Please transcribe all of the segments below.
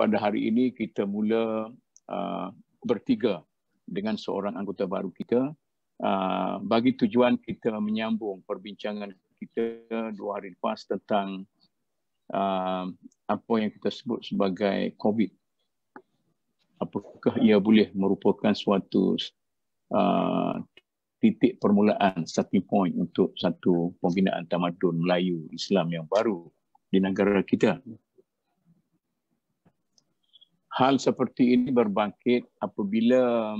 pada hari ini kita mula bertiga dengan seorang anggota baru kita bagi tujuan kita menyambung perbincangan kita 2 hari lepas tentang apa yang kita sebut sebagai COVID. Apakah ia boleh merupakan suatu titik permulaan, starting point untuk satu pembinaan tamadun Melayu Islam yang baru di negara kita. Hal seperti ini berbangkit apabila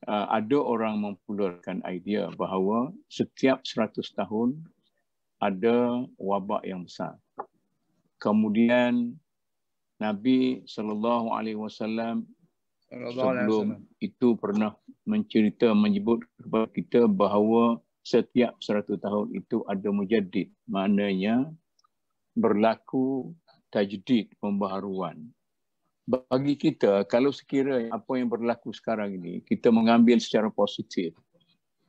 ada orang mempularkan idea bahawa setiap 100 tahun ada wabak yang besar. Kemudian Nabi SAW sebelum itu pernah menyebut kepada kita bahawa setiap 100 tahun itu ada mujaddid, maknanya berlaku tajdid, pembaharuan. Bagi kita, kalau sekiranya apa yang berlaku sekarang ini, kita mengambil secara positif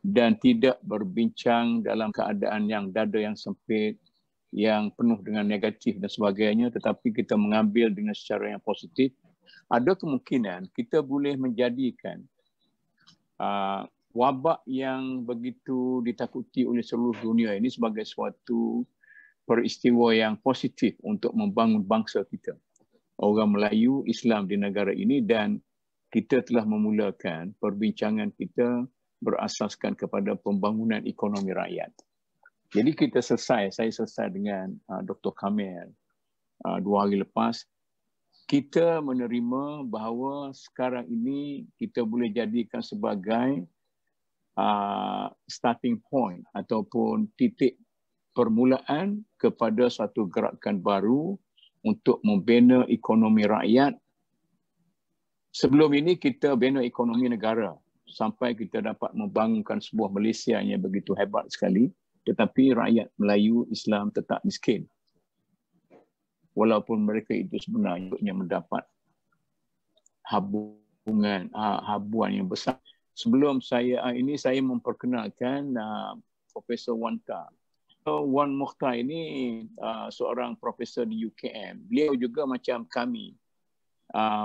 dan tidak berbincang dalam keadaan yang dada yang sempit, yang penuh dengan negatif dan sebagainya, tetapi kita mengambil dengan secara yang positif, ada kemungkinan kita boleh menjadikan wabak yang begitu ditakuti oleh seluruh dunia ini sebagai suatu peristiwa yang positif untuk membangun bangsa kita, orang Melayu Islam di negara ini, dan kita telah memulakan perbincangan kita berasaskan kepada pembangunan ekonomi rakyat. Jadi saya selesai dengan Dr. Kamil 2 hari lepas. Kita menerima bahawa sekarang ini kita boleh jadikan sebagai starting point ataupun titik permulaan kepada satu gerakan baru untuk membina ekonomi rakyat. Sebelum ini kita bina ekonomi negara sampai kita dapat membangunkan sebuah Malaysia yang begitu hebat sekali, tetapi rakyat Melayu Islam tetap miskin. Walaupun mereka itu sebenarnya mendapat habuan yang besar. Sebelum saya memperkenalkan Profesor Wanta. Wan Mukhtar ini seorang profesor di UKM. Beliau juga macam kami,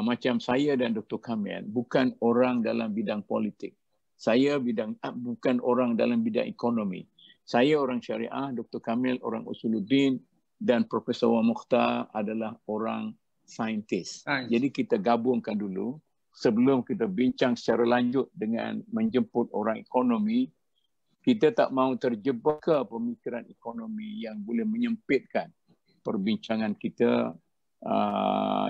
macam saya dan Dr. Kamil, bukan orang dalam bidang politik. Saya bukan orang dalam bidang ekonomi. Saya orang syariah, Dr. Kamil orang usuluddin, dan Profesor Wan Mukhtar adalah orang saintis. Jadi kita gabungkan dulu sebelum kita bincang secara lanjut dengan menjemput orang ekonomi. Kita tak mahu terjebak ke pemikiran ekonomi yang boleh menyempitkan perbincangan kita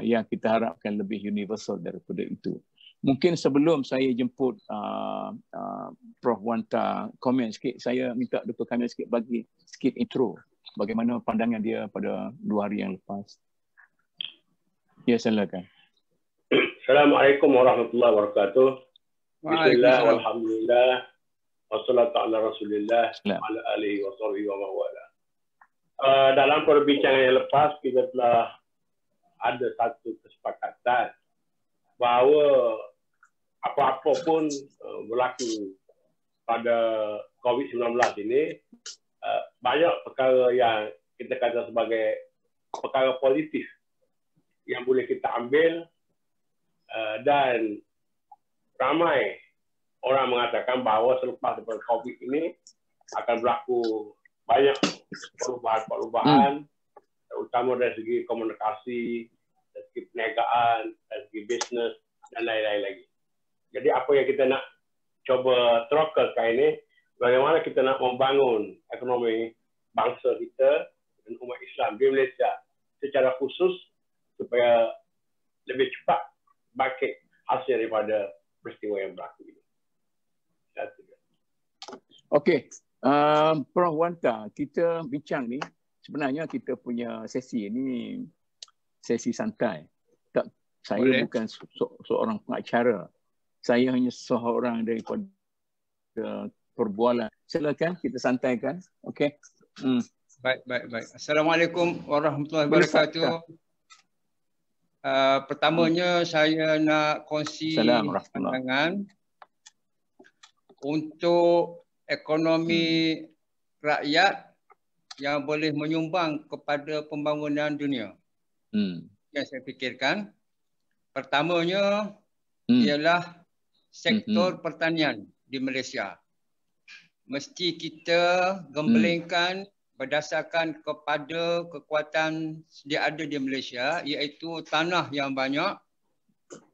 yang kita harapkan lebih universal daripada itu. Mungkin sebelum saya jemput Prof. Wanta komen sikit, saya minta Dr. Kamil sikit bagi sikit intro. Bagaimana pandangan dia pada 2 hari yang lepas. Ya, silakan. Assalamualaikum warahmatullahi wabarakatuh. Bismillah, alhamdulillah. Wassalatu ala rasulillah ala alihi wa sahbihi wa mawala. Dalam perbincangan yang lepas, kita telah ada satu kesepakatan bahawa apa-apa pun berlaku pada COVID-19 ini, banyak perkara yang kita kata sebagai perkara positif yang boleh kita ambil, dan ramai orang mengatakan bahawa selepas daripada COVID ini akan berlaku banyak perubahan-perubahan, terutama dari segi komunikasi, dari segi perniagaan, dari segi bisnes, dan lain-lain lagi. Jadi apa yang kita nak cuba terokalkan ini, bagaimana kita nak membangun ekonomi bangsa kita dan umat Islam di Malaysia secara khusus supaya lebih cepat bangkit hasil daripada peristiwa yang berlaku ini. Okey, Prof. Wanta, kita bincang ni, sebenarnya kita punya sesi ini sesi santai. Saya boleh. Bukan seorang pengacara. Saya hanya seorang daripada perbualan. Silakan kita santaikan. Okey. Baik. Assalamualaikum warahmatullahi wabarakatuh. Pertamanya saya nak kongsi pandangan untuk ekonomi rakyat yang boleh menyumbang kepada pembangunan dunia. yang saya fikirkan. Pertamanya ialah sektor pertanian di Malaysia. Mesti kita gembelengkan berdasarkan kepada kekuatan sedia ada di Malaysia, iaitu tanah yang banyak.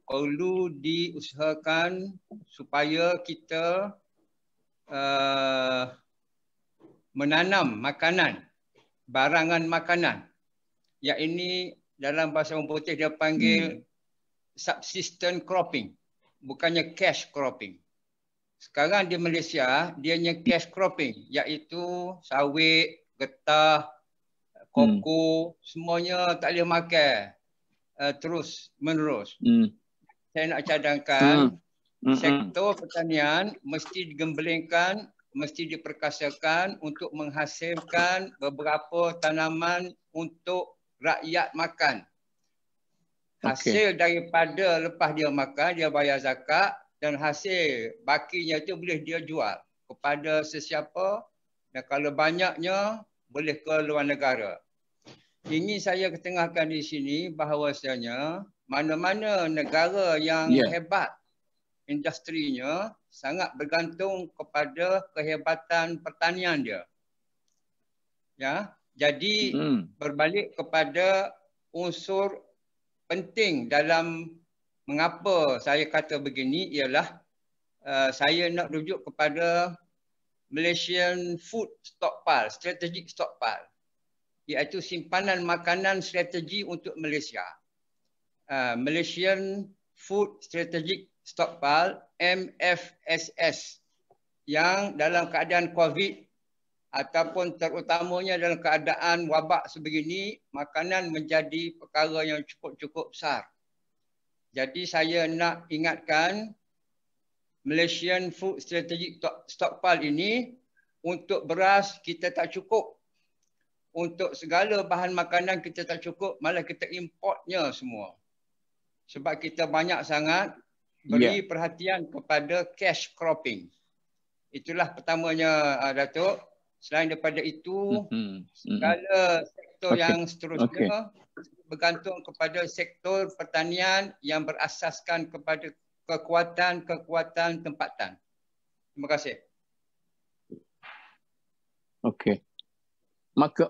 Perlu diusahakan supaya kita menanam makanan, barangan makanan. Yang ini dalam bahasa orang putih dia panggil subsistence cropping, bukannya cash cropping. Sekarang di Malaysia dia hanya cash cropping, iaitu sawit, getah, koko, semuanya tak boleh makan terus menerus. Saya nak cadangkan sektor pertanian mesti digembelengkan, mesti diperkasakan untuk menghasilkan beberapa tanaman untuk rakyat makan. Hasil daripada lepas dia makan, dia bayar zakat, dan hasil bakinya itu boleh dia jual kepada sesiapa, dan kalau banyaknya boleh ke luar negara. Ini saya ketengahkan di sini bahawasanya mana-mana negara yang hebat industrinya sangat bergantung kepada kehebatan pertanian dia. Ya, jadi berbalik kepada unsur penting dalam mengapa saya kata begini ialah saya nak rujuk kepada Malaysian Food Stockpile, Strategic Stockpile, iaitu simpanan makanan strategi untuk Malaysia. Malaysian Food Strategic Stockpile, MFSS, yang dalam keadaan COVID ataupun terutamanya dalam keadaan wabak sebegini, makanan menjadi perkara yang cukup-cukup besar. Jadi saya nak ingatkan Malaysian Food Strategic Stockpile ini, untuk beras kita tak cukup. Untuk segala bahan makanan kita tak cukup, malah kita importnya semua. Sebab kita banyak sangat beri perhatian kepada cash cropping. Itulah pertamanya, Datuk. Selain daripada itu, segala sektor yang seterusnya bergantung kepada sektor pertanian yang berasaskan kepada kekuatan tempatan. Terima kasih. Okey.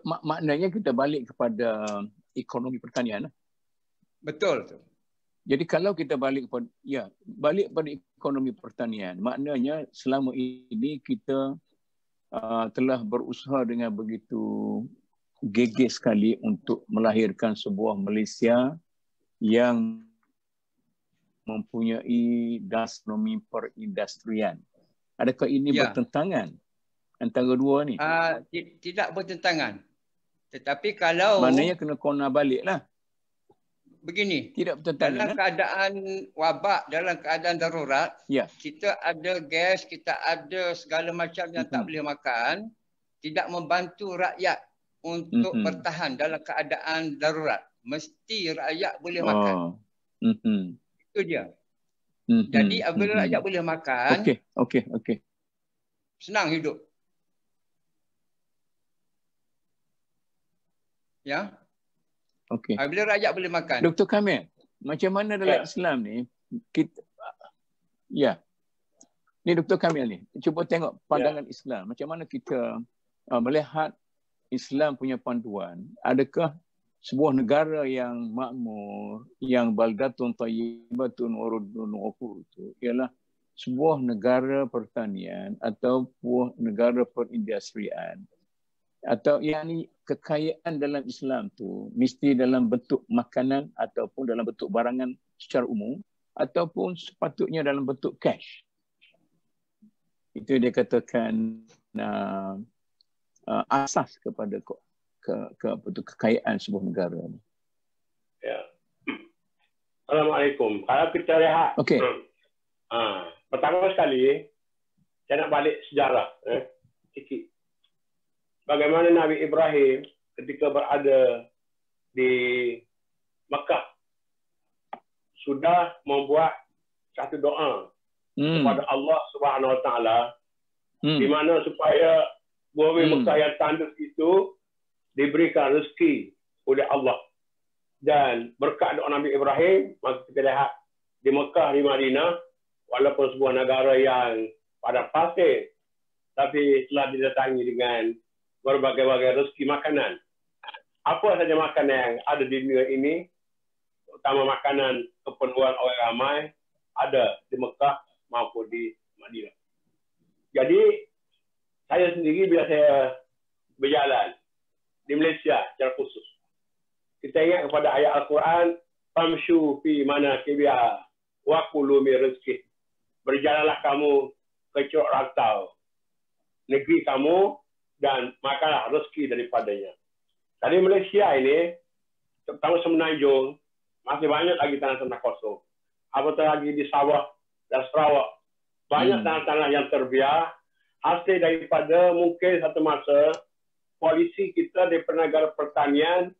Maknanya kita balik kepada ekonomi pertanian. Betul. Jadi kalau kita balik kepada ekonomi pertanian, maknanya selama ini kita telah berusaha dengan begitu gigih sekali untuk melahirkan sebuah Malaysia yang mempunyai gastronomi perindustrian. Adakah ini bertentangan antara dua ni? Tidak bertentangan. Tetapi kalau... Maknanya kena kona balik lah. Begini, tidak bertentangan, dalam keadaan wabak, dalam keadaan darurat, kita ada gas, kita ada segala macam yang tak boleh makan, tidak membantu rakyat untuk bertahan dalam keadaan darurat. Mesti rakyat boleh makan. Itu dia. Jadi apabila rakyat boleh makan, senang hidup. Ya. Bila rakyat boleh makan. Dr. Kamil, macam mana dalam Islam ni kita ni Dr. Kamil ni, cuba tengok pandangan Islam. Macam mana kita melihat Islam punya panduan? Adakah sebuah negara yang makmur, yang baldatun thayyibatun warudun ghafur itu ialah sebuah negara pertanian atau sebuah negara perindustrian? Atau yang ni kekayaan dalam Islam tu mesti dalam bentuk makanan ataupun dalam bentuk barangan secara umum ataupun sepatutnya dalam bentuk cash. Itu dia katakan asas kepada kekayaan sebuah negara. Ya. Assalamualaikum. Kalau kita lihat pertama sekali saya nak balik sejarah sikit. Bagaimana Nabi Ibrahim ketika berada di Mekah sudah membuat satu doa kepada Allah Subhanahu Wa Taala di mana supaya bumi Mekah yang tandus itu diberikan rezeki oleh Allah. Dan berkat doa Nabi Ibrahim, maka kita lihat di Mekah, di Madinah, walaupun sebuah negara yang pada pasir, tapi telah didatangi dengan berbagai-bagai rezeki makanan. Apa saja makanan yang ada di dunia ini, terutama makanan keperluan orang ramai, ada di Mekah maupun di Madinah. Jadi, saya sendiri bila saya berjalan di Malaysia secara khusus, kita ingat kepada ayat Al-Quran, famshu fi manakibiha wa kulu min rizqih. Berjalanlah kamu ke curug rantau negeri kamu dan makanlah rezeki daripadanya. Dari Malaysia ini, terutama Semenanjung, masih banyak lagi tanah-tanah kosong. Apatah lagi di Sabah dan Sarawak, banyak tanah-tanah yang terbiar, hasil daripada mungkin satu masa polisi kita di negara pertanian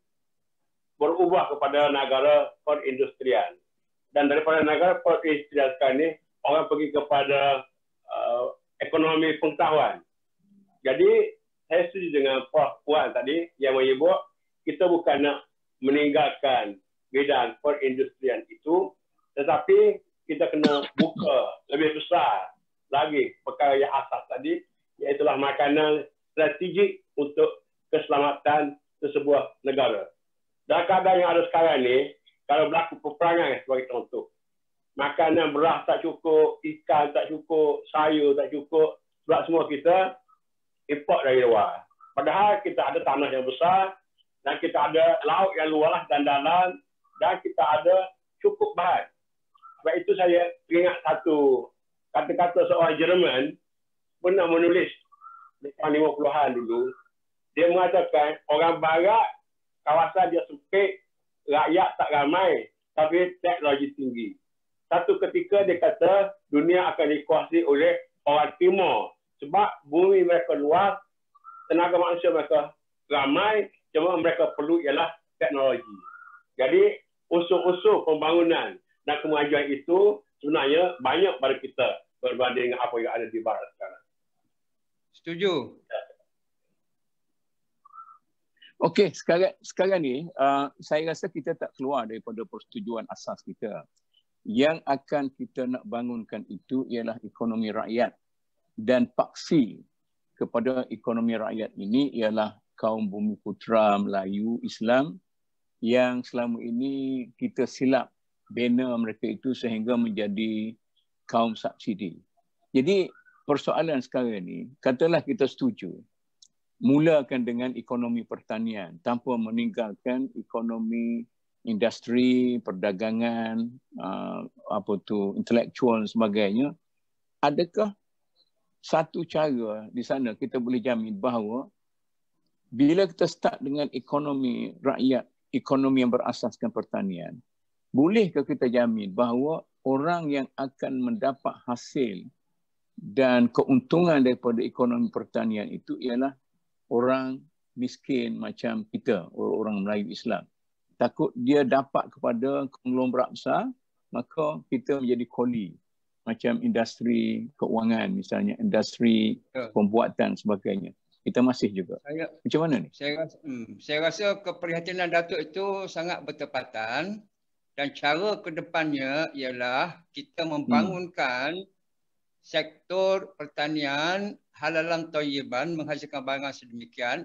berubah kepada negara perindustrian. Dan daripada negara perindustrian sekarang ini, orang pergi kepada ekonomi pengetahuan. Jadi, saya setuju dengan Prof. Puan tadi yang menyebut kita bukan nak meninggalkan bidang perindustrian itu, tetapi kita kena buka lebih besar lagi perkara yang asas tadi, iaitu makanan strategik untuk keselamatan sesebuah negara. Dalam keadaan yang ada sekarang ni, kalau berlaku peperangan sebagai contoh, makanan beras tak cukup, ikan tak cukup, sayur tak cukup, sebab semua kita import dari luar. Padahal kita ada tanah yang besar, dan kita ada laut yang luas dan dalam, dan kita ada cukup bahan. Sebab itu saya ingat satu kata-kata seorang Jerman pernah menulis di tahun 50-an dulu. Dia mengatakan orang barat kawasan dia sempit, rakyat tak ramai, tapi teknologi tinggi. Satu ketika dia kata dunia akan dikuasai oleh orang timur. Sebab bumi mereka luas, tenaga manusia mereka ramai, cuma mereka perlu ialah teknologi. Jadi unsur-unsur pembangunan dan kemajuan itu sebenarnya banyak pada kita berbanding dengan apa yang ada di barat sekarang. Setuju. Okey, sekarang ni saya rasa kita tak keluar daripada persetujuan asas kita. Yang akan kita nak bangunkan itu ialah ekonomi rakyat, dan paksi kepada ekonomi rakyat ini ialah kaum Bumiputera Melayu Islam yang selama ini kita silap bina mereka itu sehingga menjadi kaum subsidi. Jadi persoalan sekarang ni, katalah kita setuju mulakan dengan ekonomi pertanian tanpa meninggalkan ekonomi industri, perdagangan, intelektual dan sebagainya. Adakah satu cara di sana kita boleh jamin bahawa bila kita start dengan ekonomi rakyat, ekonomi yang berasaskan pertanian, bolehkah kita jamin bahawa orang yang akan mendapat hasil dan keuntungan daripada ekonomi pertanian itu ialah orang miskin macam kita, orang Melayu Islam. Takut dia dapat kepada konglomerat besar, maka kita menjadi koli. Macam industri keuangan misalnya, industri pembuatan sebagainya. Kita masih juga. Macam mana ni? Saya rasa keprihatinan Datuk itu sangat bertepatan, dan cara ke depannya ialah kita membangunkan sektor pertanian halalan thayyiban, menghasilkan barang sedemikian,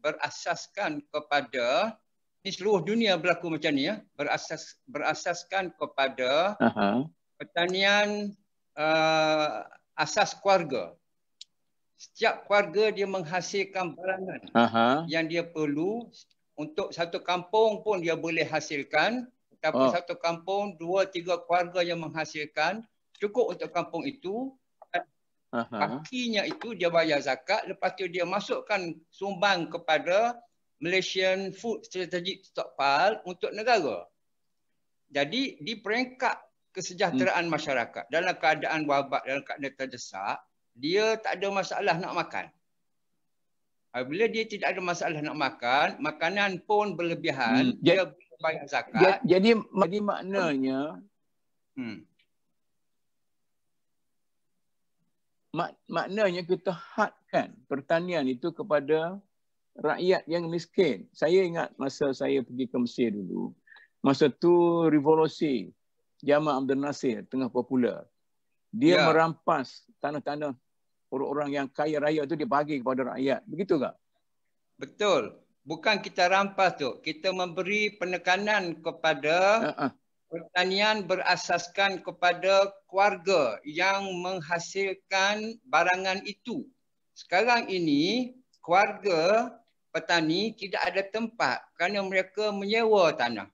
berasaskan kepada, ini seluruh dunia berlaku macam ni ya, berasaskan kepada pertanian asas keluarga. Setiap keluarga dia menghasilkan barangan yang dia perlu. Untuk satu kampung pun dia boleh hasilkan, tapi satu kampung 2-3 keluarga yang menghasilkan, cukup untuk kampung itu. Pakinya itu dia bayar zakat, lepas tu dia masukkan sumbang kepada Malaysian Food Strategic Stockpile untuk negara. Jadi di peringkat kesejahteraan masyarakat, dalam keadaan wabak, dalam keadaan terdesak, dia tak ada masalah nak makan. Bila dia tidak ada masalah nak makan, makanan pun berlebihan, dia bayar zakat. Jadi maknanya maknanya kita hadkan pertanian itu kepada rakyat yang miskin. Saya ingat masa saya pergi ke Mesir dulu. Masa tu revolusi Jamal Abdel Nasir tengah popular. Dia merampas tanah-tanah orang-orang yang kaya raya tu, dia bagi kepada rakyat. Begitu tak? Betul. Bukan kita rampas tu. Kita memberi penekanan kepada pertanian berasaskan kepada keluarga yang menghasilkan barangan itu. Sekarang ini keluarga petani tidak ada tempat kerana mereka menyewa tanah.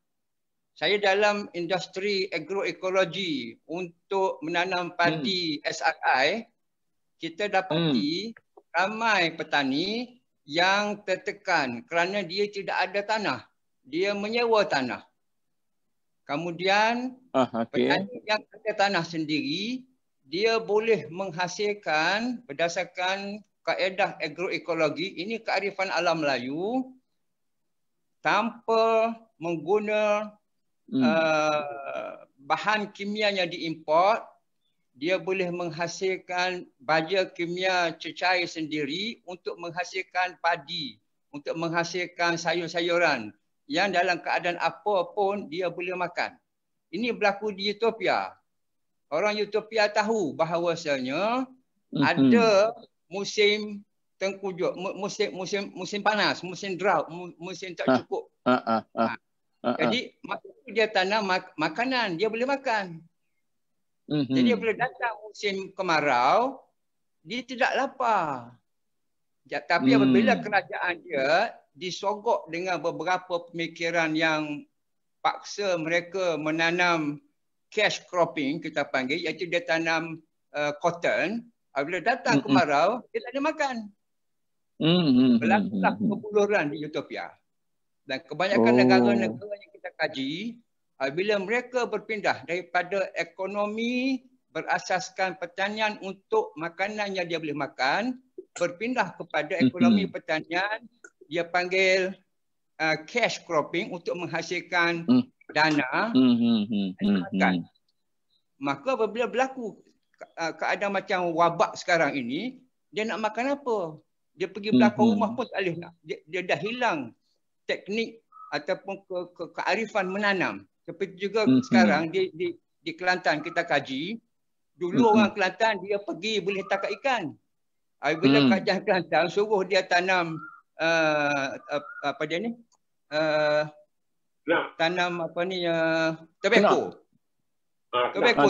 Saya dalam industri agroekologi untuk menanam padi SRI, kita dapati ramai petani yang tertekan kerana dia tidak ada tanah. Dia menyewa tanah. Kemudian petani yang ada tanah sendiri, dia boleh menghasilkan berdasarkan kaedah agroekologi, ini kearifan alam Melayu, tanpa mengguna bahan kimia yang diimport, dia boleh menghasilkan baja kimia cecair sendiri untuk menghasilkan padi, untuk menghasilkan sayur-sayuran yang dalam keadaan apa pun dia boleh makan. Ini berlaku di Ethiopia. Orang Ethiopia tahu bahawasanya ada musim tengkujuh, musim panas, musim drought, musim tak cukup. Jadi dia tanam makanan, dia boleh makan. Jadi bila datang musim kemarau, dia tidak lapar. Tapi apabila kerajaan dia disogok dengan beberapa pemikiran yang paksa mereka menanam cash cropping, kita panggil, iaitu dia tanam cotton. Bila datang kemarau, dia tak ada makan. Berlakulah kebuluran di Ethiopia. Dan kebanyakan negara-negara yang kita kaji, bila mereka berpindah daripada ekonomi berasaskan pertanian untuk makanan yang dia boleh makan, berpindah kepada ekonomi pertanian, dia panggil cash cropping untuk menghasilkan dana makan. Maka apabila berlaku keadaan macam wabak sekarang ini, dia nak makan apa? Dia pergi belakang rumah pun tak boleh nak. Dia dah hilang teknik ataupun kearifan menanam. Seperti juga sekarang di Kelantan kita kaji, dulu orang Kelantan dia pergi boleh tangkap ikan. Bila kerajaan Kelantan suruh dia tanam apa dia ni? Tanam apa ni? Tobacco. Tobacco.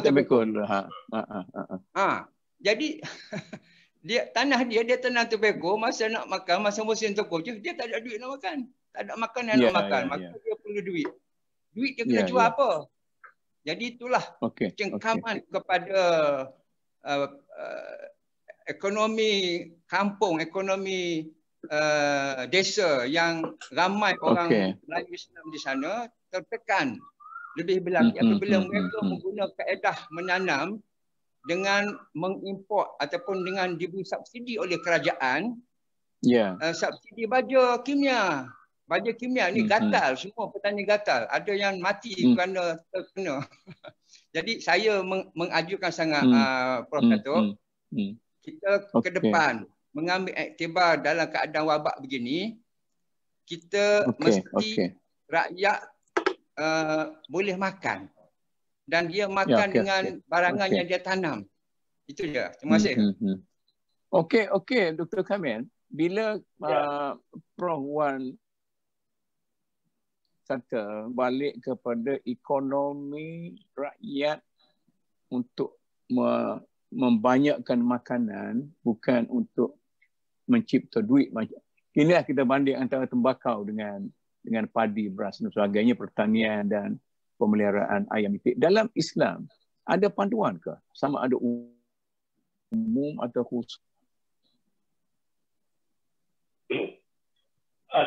Jadi dia tanah dia tanam tobacco, masa nak makan, masa musim tokok je, dia tak ada duit nak makan. Tak ada makanan nak makan. Maka dia perlu duit. Duit dia kena jual apa? Jadi itulah cengkaman kepada ekonomi kampung, ekonomi desa yang ramai orang Melayu Islam di sana tertekan. Lebih lagi apabila mereka menggunakan kaedah menanam dengan mengimport ataupun dengan diberi subsidi oleh kerajaan, subsidi baja kimia. Baja kimia ni gatal, semua petani gatal. Ada yang mati kerana terkena. Jadi saya mengajukan sangat Prof. Datuk, kita ke depan mengambil iktibar dalam keadaan wabak begini, kita mesti rakyat boleh makan. Dan dia makan dengan barangan yang dia tanam. Itu je. Terima kasih. Okey, Dr. Kamil. Bila Prof. Wan kata balik kepada ekonomi rakyat untuk membanyakkan makanan, bukan untuk mencipta duit. Inilah kita banding antara tembakau dengan padi, beras dan sebagainya, pertanian dan pemeliharaan ayam itik. Dalam Islam, ada panduan ke? Sama ada umum atau khusus?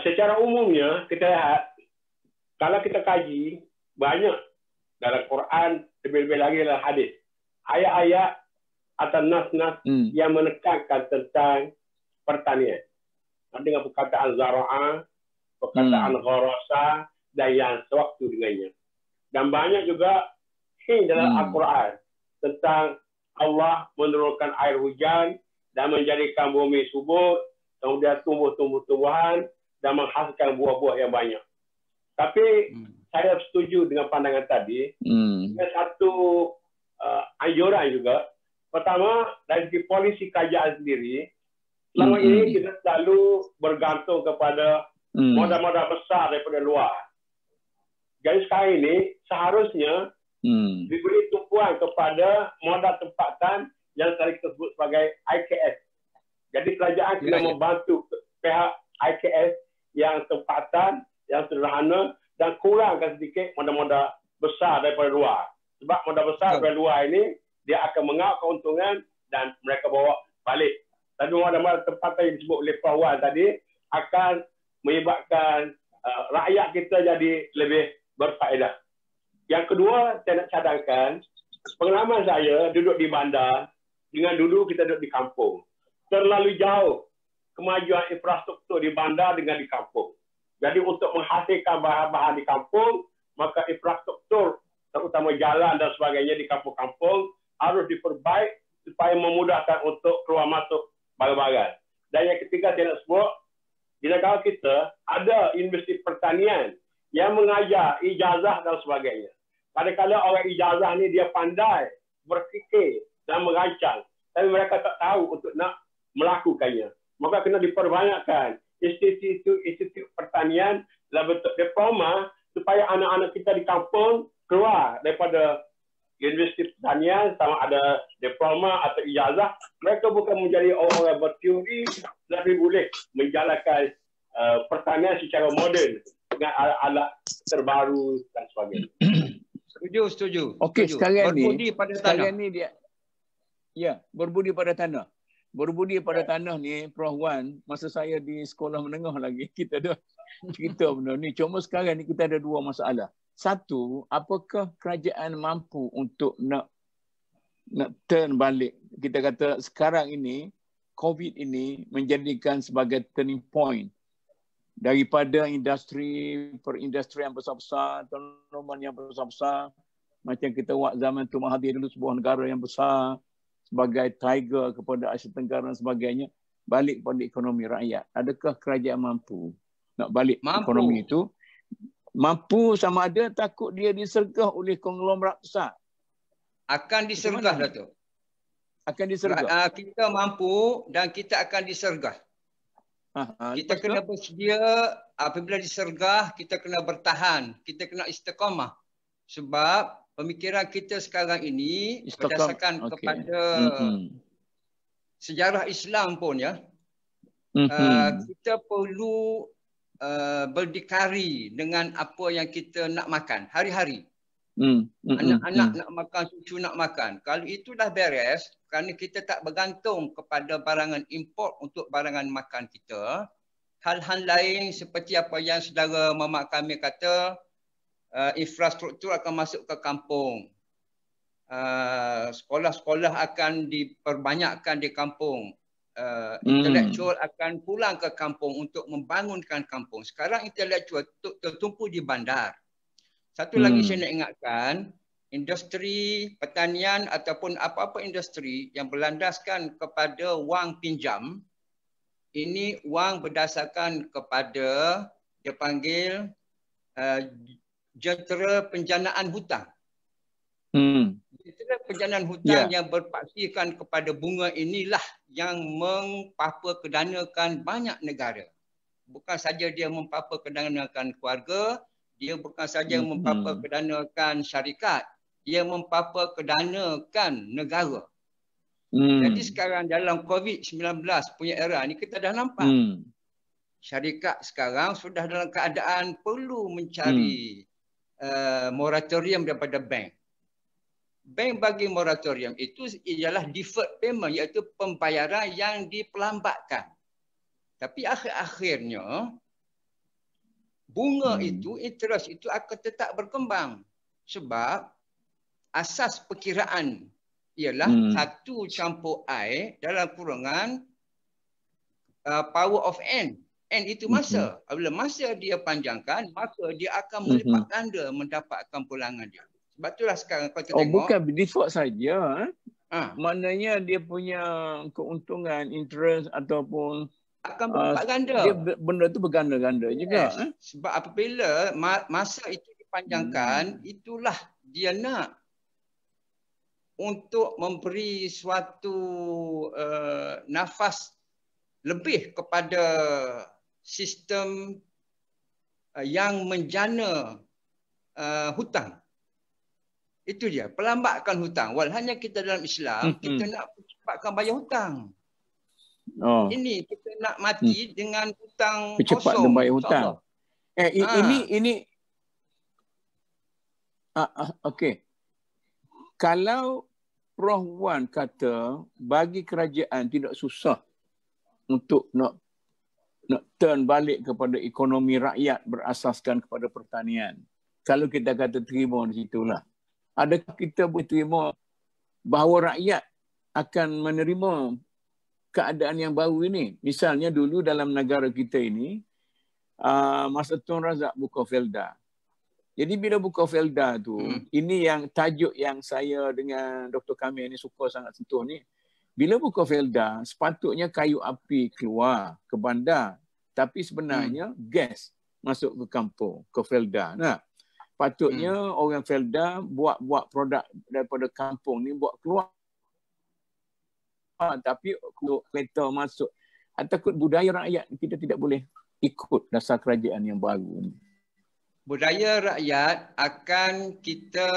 Secara umumnya, kita lihat, kalau kita kaji, banyak dalam Quran, lebih-lebih lagi dalam hadis. Ayat-ayat atau nas-nas yang menekankan tentang pertanian. Dengan perkataan zara'ah, perkataan gharasa, dan yang sewaktu dengannya. Dan banyak juga dalam Al-Quran tentang Allah menurunkan air hujan dan menjadikan bumi subur, kemudian tumbuh-tumbuhan, dan menghasilkan buah-buah yang banyak. Tapi saya setuju dengan pandangan tadi. Ada satu anjuran juga. Pertama, dari segi polisi kerajaan sendiri, selama ini kita selalu bergantung kepada modal-modal besar daripada luar. Jadi sekarang ini seharusnya diberi tumpuan kepada modal tempatan yang sering kita sebut sebagai IKS. Jadi kerajaan kena membantu pihak IKS yang tempatan, yang sederhana dan kurangkan sedikit modal-modal besar daripada luar. Sebab modal besar daripada luar ini dia akan mengauk keuntungan dan mereka bawa balik. Tapi modal-modal tempatan yang disebut oleh Puan Wan tadi akan menyebabkan rakyat kita jadi lebih berfaedah. Yang kedua, saya nak cadangkan, pengalaman saya duduk di bandar dengan dulu kita duduk di kampung. Terlalu jauh kemajuan infrastruktur di bandar dengan di kampung. Jadi untuk menghasilkan bahan-bahan di kampung, maka infrastruktur terutama jalan dan sebagainya di kampung-kampung harus diperbaik supaya memudahkan untuk keluar masuk barang-barang. Dan yang ketiga saya nak sebut, di negara kita ada industri pertanian yang mengajar ijazah dan sebagainya. Kadang-kadang orang ijazah ni dia pandai berfikir dan merancang, tapi mereka tak tahu untuk nak melakukannya. Maka kena diperbanyakkan institut pertanian dalam bentuk diploma supaya anak-anak kita di kampung keluar daripada universiti pertanian sama ada diploma atau ijazah. Mereka bukan menjadi orang-orang berteori, tapi boleh menjalankan pertanian secara moden dengan alat-alat terbaru dan sebagainya. Setuju. Okey, sekarang ni dia berbudi pada tanah. Berbudi pada tanah ni, Prof Wan, masa saya di sekolah menengah lagi, kita dah cerita benda ni. Cuma sekarang ni kita ada dua masalah. Satu, apakah kerajaan mampu untuk nak turn balik? Kita kata sekarang ini, COVID ini menjadikan sebagai turning point daripada perindustrian besar-besar, tanaman yang besar-besar, macam kita buat zaman Tun Mahathir dulu, sebuah negara yang besar, sebagai tiger kepada Asia Tenggara dan sebagainya, balik pada ekonomi rakyat. Adakah kerajaan mampu nak balik ekonomi itu? Mampu sama ada takut dia disergah oleh konglomerat besar? Akan disergah, Datuk. Akan disergah. Kita mampu dan kita akan disergah. Kita kena bersedia, apabila disergah, kita kena bertahan. Kita kena istiqamah. Sebab pemikiran kita sekarang ini berdasarkan kepada sejarah Islam pun ya, kita perlu berdikari dengan apa yang kita nak makan hari-hari. Anak-anak nak makan, cucu nak makan. Kalau itu dah beres, kerana kita tak bergantung kepada barangan import untuk barangan makan kita, hal-hal lain seperti apa yang saudara mamak kami kata, infrastruktur akan masuk ke kampung. Sekolah-sekolah akan diperbanyakkan di kampung. Intelektual akan pulang ke kampung untuk membangunkan kampung. Sekarang intelektual tertumpu di bandar. Satu lagi saya nak ingatkan, industri pertanian ataupun apa-apa industri yang berlandaskan kepada wang pinjam, ini wang berdasarkan kepada dia panggil jentera penjanaan hutang. Jentera penjanaan hutang yang berpaksikan kepada bunga inilah yang mempapa-kedanakan banyak negara. Bukan saja dia mempapa-kedanakan keluarga, dia bukan saja mempapa-kedanakan syarikat, dia mempapa-kedanakan negara. Jadi sekarang dalam COVID-19 punya era ni kita dah nampak. Syarikat sekarang sudah dalam keadaan perlu mencari moratorium daripada bank. Bank bagi moratorium itu ialah deferred payment, iaitu pembayaran yang diperlambatkan. Tapi akhir-akhirnya bunga itu, interest itu akan tetap berkembang. Sebab asas perkiraan ialah 1 campur I dalam kurungan power of N. N itu masa. Apabila masa dia panjangkan, maka dia akan melipat ganda mendapatkan pulangan dia. Sebab itulah sekarang kalau kita tengok. Bukan default saja. Maknanya dia punya keuntungan, interest ataupun akan berlipat ganda. Dia benda tu berganda-ganda juga. Sebab apabila masa itu dipanjangkan, itulah dia nak untuk memberi suatu nafas lebih kepada sistem yang menjana hutang. Itu dia, pelambatkan hutang. Walhanya kita dalam Islam, kita nak cepatkan bayar hutang. Ini kita nak mati dengan hutang cepat kosong. Bayar hutang. Ini okey. Kalau Prof Wan kata bagi kerajaan tidak susah untuk nak turn balik kepada ekonomi rakyat berasaskan kepada pertanian. Kalau kita kata terima di situlah. Adakah kita boleh terima bahawa rakyat akan menerima keadaan yang baru ini? Misalnya dulu dalam negara kita ini, Masa Tun Razak buka Felda. Jadi bila buka Felda tu, ini yang tajuk yang saya dengan Dr. Kamil ni suka sangat sentuh ni. Bila buka Felda, sepatutnya kayu api keluar ke bandar. Tapi sebenarnya gas masuk ke kampung, ke Felda. Nah, patutnya orang Felda buat produk daripada kampung ni buat keluar. Tapi kereta masuk. Takut budaya rakyat kita tidak boleh ikut dasar kerajaan yang baru ni. Budaya rakyat akan kita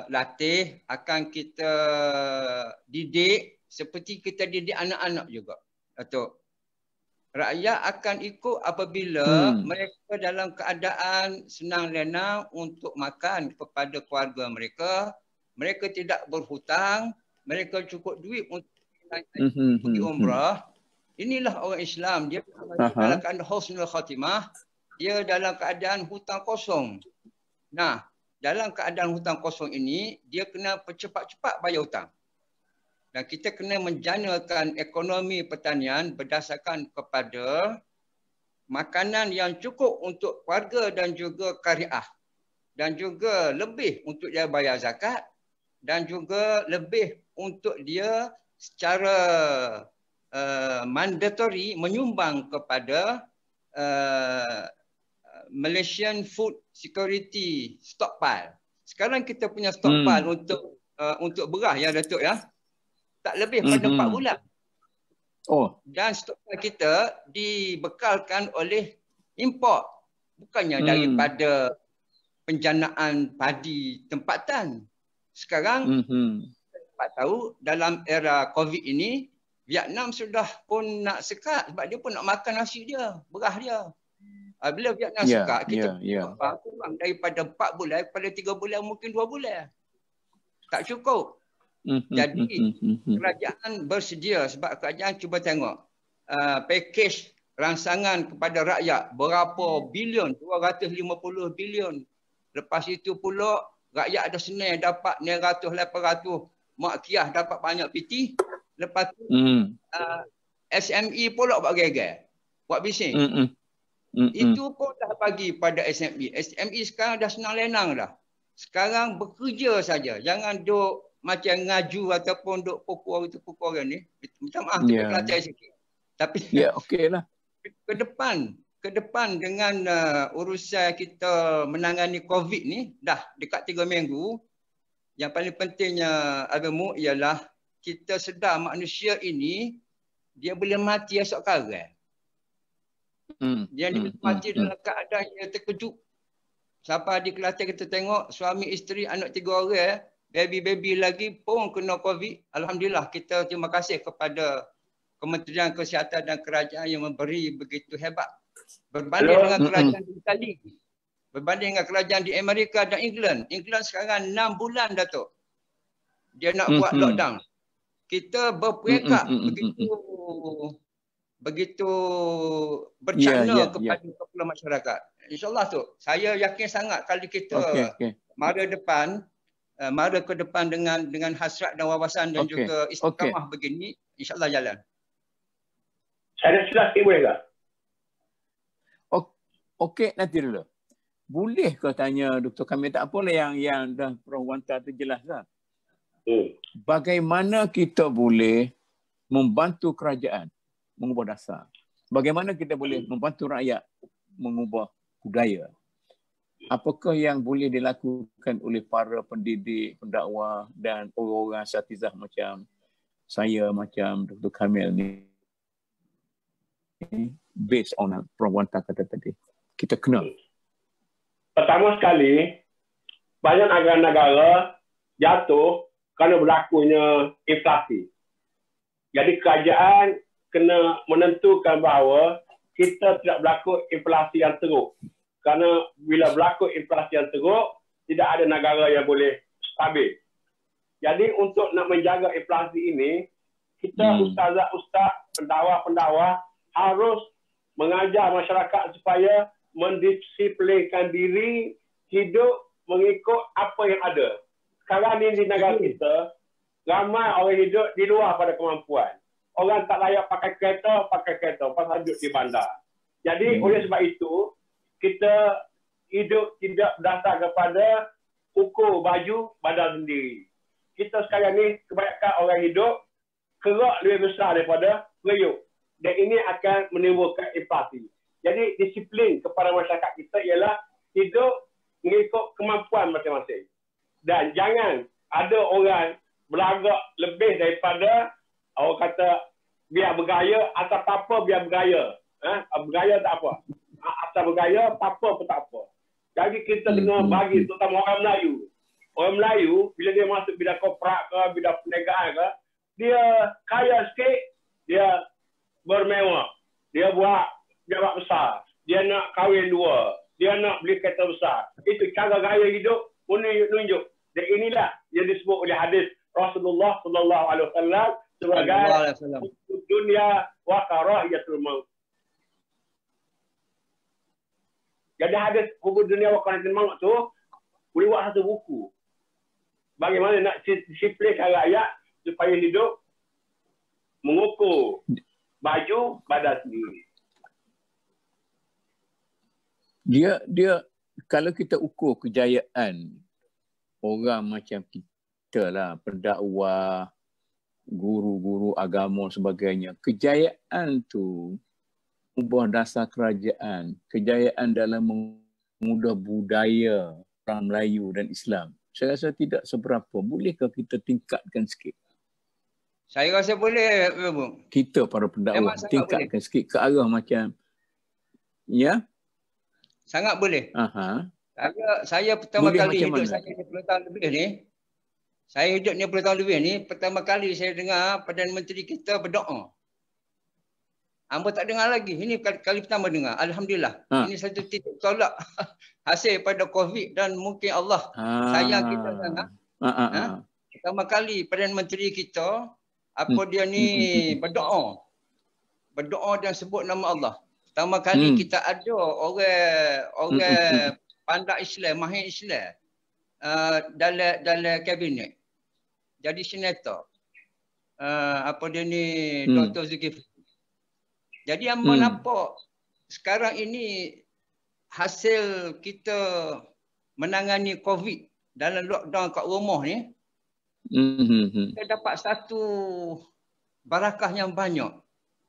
latih, akan kita didik seperti kita didik anak-anak juga, Datuk. Rakyat akan ikut apabila mereka dalam keadaan senang lenang untuk makan kepada keluarga mereka. Mereka tidak berhutang, mereka cukup duit untuk pergi umrah. Inilah orang Islam. Dia dalam keadaan husnul khatimah. Dia dalam keadaan hutang kosong. Nah, dalam keadaan hutang kosong ini, dia kena cepat-cepat bayar hutang. Dan kita kena menjanakan ekonomi pertanian berdasarkan kepada makanan yang cukup untuk keluarga dan juga kariah. Dan juga lebih untuk dia bayar zakat. Dan juga lebih untuk dia secara mandatory menyumbang kepada Malaysian Food Security Stockpile. Sekarang kita punya stockpile untuk beras ya Datuk ya. Tak lebih pada 4 bulan. Dan stockpile kita dibekalkan oleh import. Bukannya daripada penjanaan padi tempatan. Sekarang dapat tahu dalam era COVID ini Vietnam sudah pun nak sekat sebab dia pun nak makan nasi dia, beras dia. Bila Vietnam sekat, kita kurang daripada 4 bulan kepada 3 bulan, mungkin 2 bulan. Tak cukup. Jadi kerajaan bersedia sebab kerajaan cuba tengok pakej rangsangan kepada rakyat berapa bilion, 250 bilion. Lepas itu pula rakyat ada senang dapat 900, 800. Mak Kiah dapat banyak PT. Lepas tu SME pula buat gegar. Buat bising. Itu pun dah bagi pada SME. SME sekarang dah senang lenang dah. Sekarang bekerja saja. Jangan duk macam ngaju ataupun duk pukul orang ni. Minta maaf tu kelantai sikit. Tapi okeylah. Ke depan dengan urusan kita menangani COVID ni dah dekat 3 minggu. Yang paling pentingnya agama ialah kita sedar manusia ini dia boleh mati esok hari. Dia boleh mati dalam keadaan yang terkejut. Siapa di Kelantan kita tengok suami isteri anak 3 orang, baby lagi pun kena COVID. Alhamdulillah kita terima kasih kepada Kementerian Kesihatan dan kerajaan yang memberi begitu hebat. Berbanding dengan kerajaan di Itali. Berbanding dengan kerajaan di Amerika dan England. England sekarang 6 bulan Datuk. Dia nak buat lockdown. Kita berperingkat begitu bercakna kepada masyarakat. InsyaAllah tu. Saya yakin sangat kalau kita mara ke depan dengan hasrat dan wawasan dan juga istiqamah begini, insyaAllah jalan. Saya silap boleh tak? Okey, nanti dulu. Boleh kau tanya Dr. Kamil, tak apalah yang dah Prof Wanta tu jelas lah. Bagaimana kita boleh membantu kerajaan mengubah dasar. Bagaimana kita boleh membantu rakyat mengubah budaya? Apakah yang boleh dilakukan oleh para pendidik, pendakwah dan orang-orang asatizah macam saya, macam Dr. Kamil ni, based on Prof. Wanta kata tadi. Kita kena. Pertama sekali, banyak negara-negara jatuh kerana berlakunya inflasi. Jadi kerajaan kena menentukan bahawa kita tidak berlaku inflasi yang teruk. Kerana bila berlaku inflasi yang teruk, tidak ada negara yang boleh stabil. Jadi untuk nak menjaga inflasi ini, kita ustazah-ustaz, pendakwa-pendakwa harus mengajar masyarakat supaya mendisiplinkan diri hidup mengikut apa yang ada. Sekarang ni di negara kita, ramai orang hidup di luar pada kemampuan. Orang tak layak pakai kereta, pasal duduk di bandar. Jadi oleh sebab itu, kita hidup tidak berdasar kepada ukur baju badan sendiri. Kita sekarang ni kebanyakan orang hidup kerak lebih besar daripada periuk. Dan ini akan menimbulkan inflasi. Jadi disiplin kepada masyarakat kita ialah hidup mengikut kemampuan masing-masing. Dan jangan ada orang berlagak lebih daripada orang kata biar bergaya atau apa biar bergaya. Bergaya tak apa. Asal bergaya, apa-apa pun tak apa. Jadi kita kena bagi, terutama orang Melayu. Orang Melayu, bila dia masuk bidang korporat ke, bidang perniagaan ke, dia kaya sikit, dia bermewah. Dia buat jabat besar. Dia nak kahwin dua. Dia nak beli kereta besar. Itu cara gaya hidup, menunjuk. Dan inilah yang disebut oleh hadis Rasulullah SAW sebagai dunia wa karahiyatul maut. Jadi hadis hubud dunia wa karahiyatul maut tu boleh buat satu buku. Bagaimana nak disiplinkan rakyat supaya hidup mengukur baju badan sendiri. Dia kalau kita ukur kejayaan orang macam kita lah, pendakwah, guru-guru agama dan sebagainya, kejayaan tu ubah dasar kerajaan, kejayaan dalam mengubah budaya orang Melayu dan Islam. Saya rasa tidak seberapa. Bolehkah kita tingkatkan sikit? Saya rasa boleh, Bung. Kita para pendakwah tingkatkan sikit ke arah macam, ya? Sangat boleh. Aha. Saya pertama boleh kali hidup mana? saya 20 tahun lebih ni. Saya hidup 20 tahun lebih ni, pertama kali saya dengar Perdana Menteri kita berdoa. Hamba tak dengar lagi. Ini kali pertama dengar. Alhamdulillah. Ini satu titik tolak hasil pada COVID dan mungkin Allah sayang kita sangat. Pertama kali Perdana Menteri kita, apa dia ni berdoa. Berdoa dan sebut nama Allah. Pertama kali kita ada orang pandai Islam, mahir Islam dalam kabinet. Jadi senator. Apa dia ni, Dr. Zulkifli. Jadi hamba nampak sekarang ini hasil kita menangani COVID dalam lockdown kat rumah ni, kita dapat satu barakah yang banyak.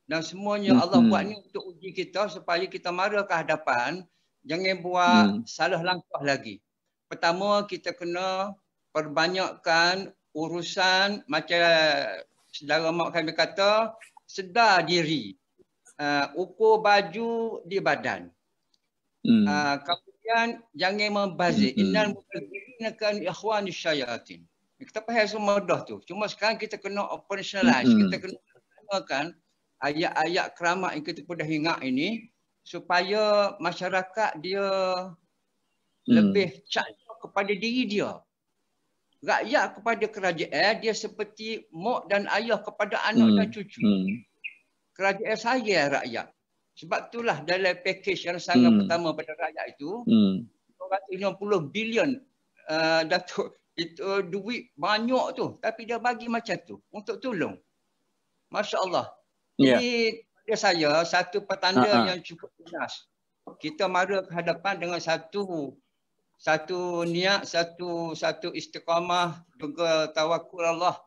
Dan semuanya Allah buat ni untuk uji kita supaya kita mara ke hadapan, jangan buat salah langkah lagi. Pertama, kita kena perbanyakkan urusan macam saudara mak kami kata, sedar diri. Ukur baju di badan. Kemudian jangan membazir. Innal mubazzirina kan ikhwanis syayatin. Kita faham semua dah tu. Cuma sekarang kita kena operationalize. Kita kena gunakan ayat-ayat keramat yang kita pernah ingat ini supaya masyarakat dia lebih cakap kepada diri dia. Rakyat kepada kerajaan dia seperti mak dan ayah kepada anak dan cucu. Kerajaan saya rakyat. Sebab itulah dalam package yang sangat pertama pada rakyat itu, 250 bilion Datuk, itu duit banyak tu. Tapi dia bagi macam tu untuk tolong. Masya Allah. Ini pada saya satu petanda yang cukup jelas. Kita mara ke hadapan dengan satu niat, satu istiqamah, juga tawakul Allah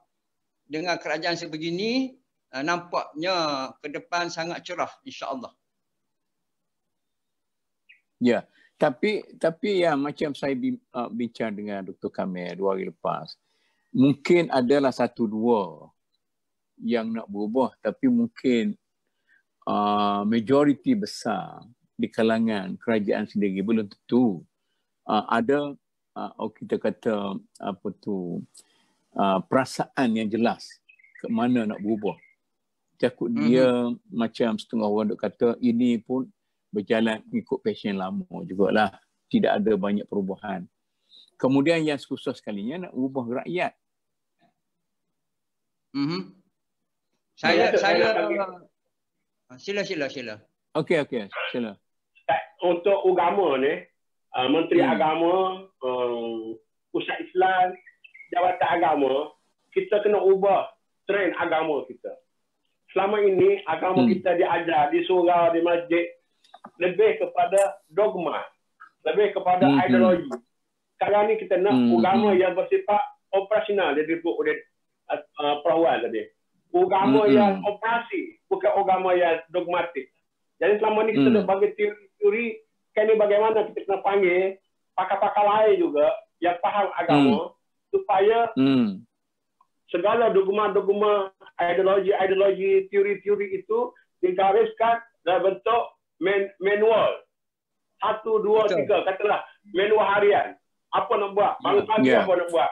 dengan kerajaan sebegini. nampaknya ke depan sangat cerah insya-Allah. Ya, tapi yang macam saya bincang dengan Dr. Kamil 2 hari lepas, mungkin adalah 1-2 yang nak berubah, tapi mungkin majoriti besar di kalangan kerajaan sendiri belum tentu ada kita kata perasaan yang jelas ke mana nak berubah. Takut dia macam setengah orang duk kata ini pun berjalan ikut passion lama jugalah, tidak ada banyak perubahan. Kemudian yang susah sekalinya nak ubah rakyat. Saya sila. Okey, sila. Untuk agama ni, Menteri Agama, Pusat Islam, Jabatan Agama, kita kena ubah trend agama kita. Selama ini agama kita diajar di surau, di masjid lebih kepada dogma, lebih kepada ideologi. Sekarang ni kita nak agama yang bersifat operasional, dia disebut oleh perawan tadi. Agama yang operasi, bukan agama yang dogmatik. Jadi selama ni kita nak bagi teori, kan ni bagaimana kita kena panggil pakar-pakar lain juga yang faham agama supaya segala dogma-dogma, ideologi, teori-teori itu digariskan dalam bentuk manual. 1, 2, 3, katalah manual harian. Apa nak buat? Bangun pagi apa nak buat?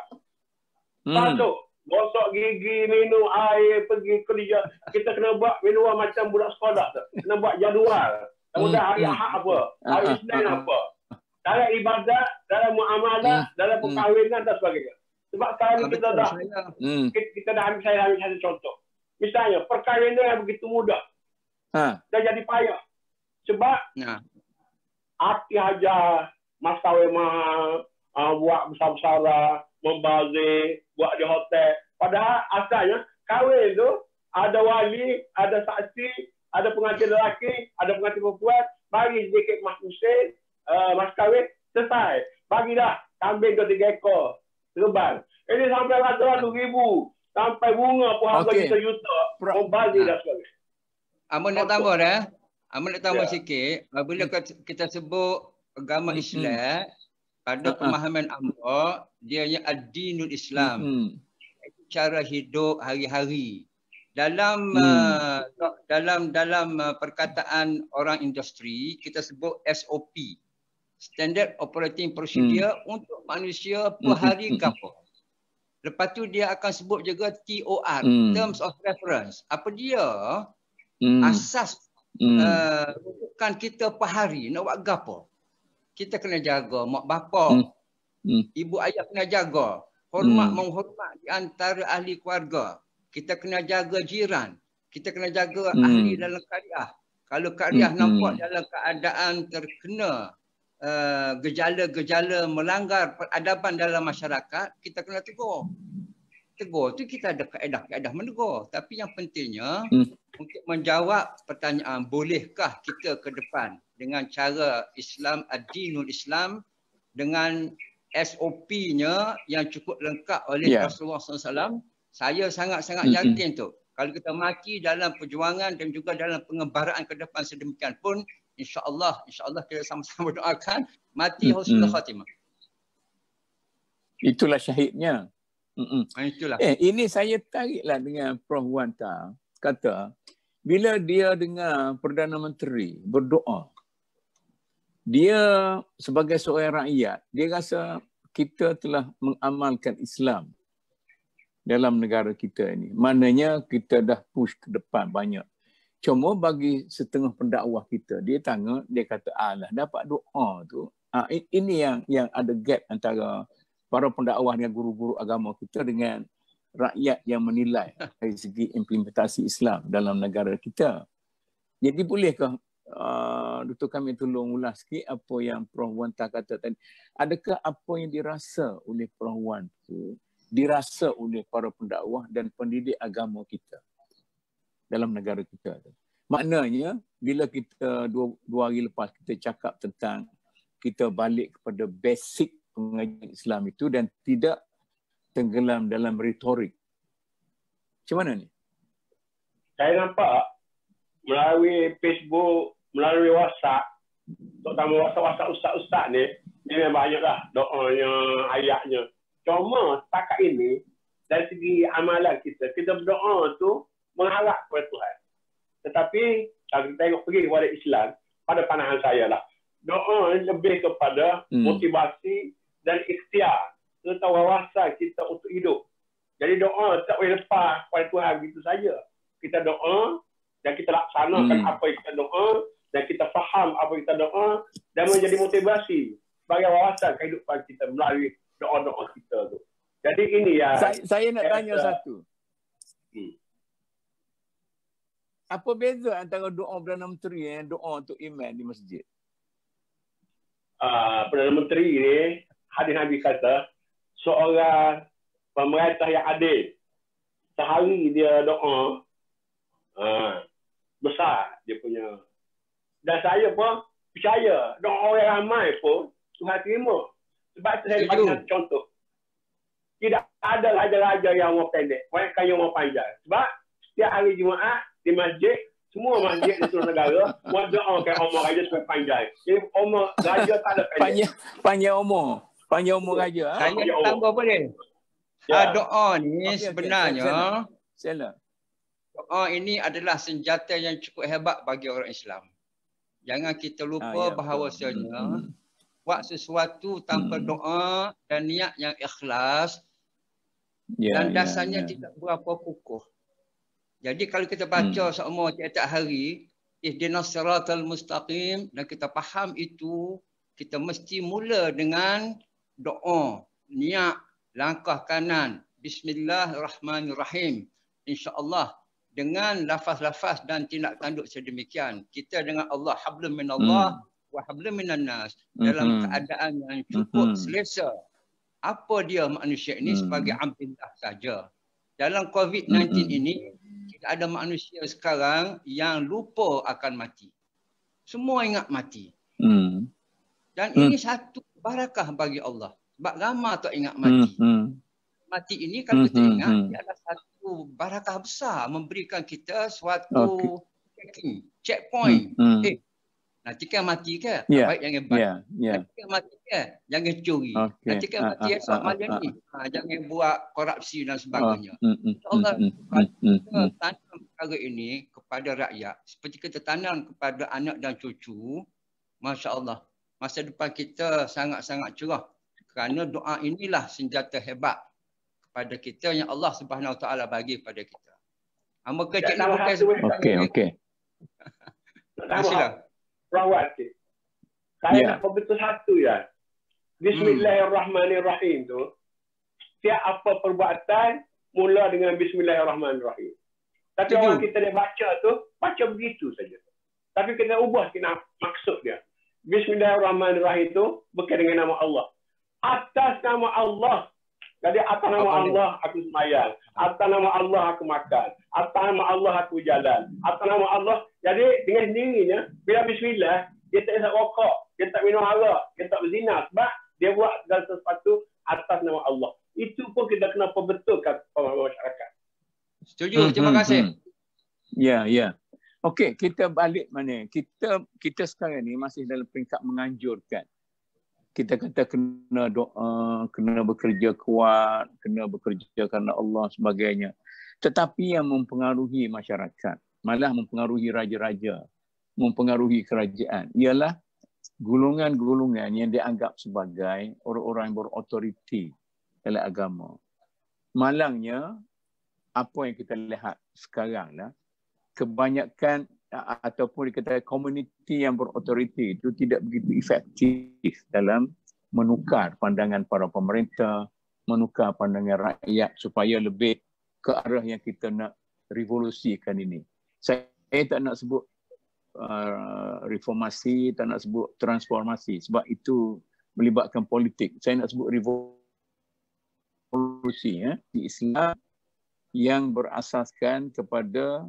Satu, gosok gigi, minum air, pergi kerja. Kita kena buat manual macam budak sekolah tu. Kena buat jadual. Kemudian hari Ahad apa? Hari Isnin apa? Dalam ibadat, dalam muamalah, dalam perkahwinan dan sebagainya. Sebab sekarang ni kita dah ambil satu contoh. Misalnya, perkahwinan yang begitu mudah. Dah jadi payah. Sebab arti hajar, mas kahwin mahal, buat besar-besaran, membazir, buat di hotel. Padahal asalnya, kahwin tu ada wali, ada saksi, ada pengantin lelaki, ada pengantin perempuan, bagi sedikit mas musim, mas kahwin, selesai. Bagilah kambing 2-3 ekor. Terbang. Ini sampai ratus-ratus ribu. Sampai bunga pun harga juta-juta. Membazir dah sekali. Amun nak tambah dah. Amun nak tambah sikit. Apabila kita sebut agama Islam, pada pemahaman Amba, dia nya ad-dinul Islam. Cara hidup hari-hari. Dalam perkataan orang industri, kita sebut SOP. Standard Operating Procedure untuk manusia per hari gapo. Lepas tu dia akan sebut juga TOR, Terms of Reference. Apa dia? Asas rujukan kita per hari nak buat gapo. Kita kena jaga mak bapak, ibu ayah kena jaga, menghormat di antara ahli keluarga. Kita kena jaga jiran, kita kena jaga ahli dalam qaryah. Kalau qaryah nampak dalam keadaan terkena gejala-gejala melanggar peradaban dalam masyarakat, kita kena tegur. Tegur tu kita ada kaedah-kaedah menegur. Tapi yang pentingnya untuk menjawab pertanyaan, bolehkah kita ke depan dengan cara Islam, ad-dinul Islam, dengan SOP-nya yang cukup lengkap oleh Rasulullah SAW, saya sangat-sangat yakin tu. Kalau kita mati dalam perjuangan dan juga dalam pengembaraan ke depan sedemikian pun, InsyaAllah kita sama-sama doakan mati husnul khatimah. Itulah syahidnya. Itulah. Ini saya tariklah dengan Prof. Wanta. Kata, bila dia dengar Perdana Menteri berdoa, dia sebagai seorang rakyat, dia rasa kita telah mengamalkan Islam dalam negara kita ini. Maknanya kita dah push ke depan banyak. Cuma bagi setengah pendakwah kita, dia kata, alah dapat doa tu. Ini yang ada gap antara para pendakwah dengan guru-guru agama kita dengan rakyat yang menilai dari segi implementasi Islam dalam negara kita. Jadi bolehkah Dr. Kamil tolong ulas sikit apa yang Prof. Wanta kata tadi. Adakah apa yang dirasa oleh Prof. Wan tu dirasa oleh para pendakwah dan pendidik agama kita dalam negara kita? Maknanya bila kita dua hari lepas kita cakap tentang kita balik kepada basic pengajian Islam itu dan tidak tenggelam dalam retorik. Macam mana ni? saya nampak melalui Facebook, melalui WhatsApp, terutama WhatsApp ustaz-ustaz ni, memang banyaklah doanya, ayatnya. Cuma setakat ini, dari segi amalan kita berdoa tu mengharap kepada Tuhan. Tetapi kalau kita tengok pergi kepada Islam, pada pandangan saya lah, doa lebih kepada motivasi dan ikhtiar, serta wawasan kita untuk hidup. Jadi doa tak boleh lepas kepada Tuhan begitu saja. Kita doa dan kita laksanakan apa yang kita doa, dan kita faham apa yang kita doa, dan menjadi motivasi sebagai wawasan kehidupan kita melalui doa-doa kita tu. Jadi ini ya. Saya nak tanya satu. Apa beza antara doa Perdana Menteri dan doa untuk imam di masjid? Perdana Menteri ni, hadis Nabi kata, seorang pemerintah yang adil. Sehari dia doa, besar dia punya. Dan saya pun percaya, doa orang ramai pun Tuhan terima. Sebab itu saya bagi satu contoh. Tidak ada raja-raja yang umur pendek, banyak yang umur panjang. Sebab setiap hari Jumaat di masjid, semua masjid di seluruh negara, mau doakan umur raja supaya panjang. Jadi umur raja tak ada pendek. Panjang umur raja. Saya nak tambah boleh? Doa ni sebenarnya, doa ini adalah senjata yang cukup hebat bagi orang Islam. Jangan kita lupa bahawasanya buat sesuatu tanpa doa dan niat yang ikhlas dan dasarnya tidak berapa kukuh. Jadi kalau kita baca semua tiap-tiap hari, ihdinas siratal mustaqim, dan kita faham itu, kita mesti mula dengan doa, niat, langkah kanan, bismillahirrahmanirrahim. InsyaAllah dengan lafaz-lafaz dan tindak tanduk sedemikian, kita dengan Allah, hablum minallah wa hablum minan nas, dalam keadaan yang cukup selesa. Apa dia manusia ini sebagai ambillah saja. Dalam COVID-19 ini, tidak ada manusia sekarang yang lupa akan mati. Semua ingat mati. Dan ini satu barakah bagi Allah. Sebab ramai tak ingat mati. Mati ini kalau kita ingat, dia adalah satu barakah besar, memberikan kita suatu checkpoint. Nanti kan mati ke? Baik jangan baik. Nanti kan mati ke? Jangan curi. Nanti kan mati esok malam ni. Jangan buat korupsi dan sebagainya. InsyaAllah kita tanam perkara ini kepada rakyat. Seperti kita tanam kepada anak dan cucu. Masya Allah. Masa depan kita sangat-sangat cerah. Kerana doa inilah senjata hebat kepada kita yang Allah Subhanahu Wa Taala bagi kepada kita. Hamba kecil ni bukan Okey. Silakan. Rawat sikit. Saya nak betul satu ya. Bismillahirrahmanirrahim tu. Setiap apa perbuatan mula dengan Bismillahirrahmanirrahim. Tapi orang kita dia baca tu, baca begitu saja. Tapi kita ubah sikit maksud dia. Bismillahirrahmanirrahim tu bukan dengan nama Allah. Atas nama Allah. Jadi atas nama Allah aku sembahyang. Atas nama Allah aku makan. Atas nama Allah aku jalan. Atas nama Allah. Jadi dengan sendirinya, bila bismillah, dia tak isap rokok, dia tak minum arak, dia tak berzina. Sebab dia buat segala sesuatu atas nama Allah. Itu pun kita kena perbetulkan kepada masyarakat. Setuju, terima kasih. Ya. Okey, kita balik mana? Kita sekarang ni masih dalam peringkat menganjurkan. Kita kata kena doa, kena bekerja kuat, kena bekerja kerana Allah sebagainya. Tetapi yang mempengaruhi masyarakat, malah mempengaruhi raja-raja, mempengaruhi kerajaan, ialah golongan-golongan yang dianggap sebagai orang-orang yang berautoriti dalam agama. Malangnya, apa yang kita lihat sekarang lah, kebanyakan ataupun dikatakan komuniti yang berautoriti itu tidak begitu efektif dalam menukar pandangan para pemerintah, menukar pandangan rakyat supaya lebih ke arah yang kita nak revolusikan ini. Saya tak nak sebut reformasi, tak nak sebut transformasi sebab itu melibatkan politik. Saya nak sebut revolusi di Islam yang berasaskan kepada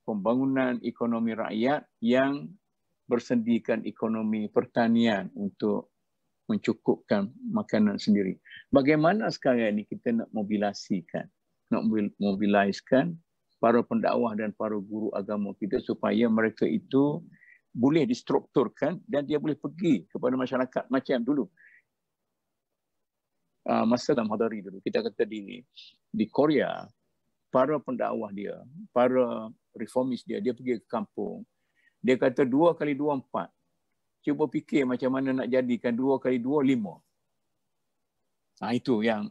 pembangunan ekonomi rakyat yang bersendikan ekonomi pertanian untuk mencukupkan makanan sendiri. Bagaimana sekarang ini kita nak mobilisasikan para pendakwah dan para guru agama kita supaya mereka itu boleh distrukturkan dan dia boleh pergi kepada masyarakat macam dulu. Masa dalam hadari dulu, kita kata di Korea, para pendakwah dia, para reformis dia pergi ke kampung. Dia kata 2 kali 2 4. Cuba fikir macam mana nak jadikan 2 kali 2 5. Itu yang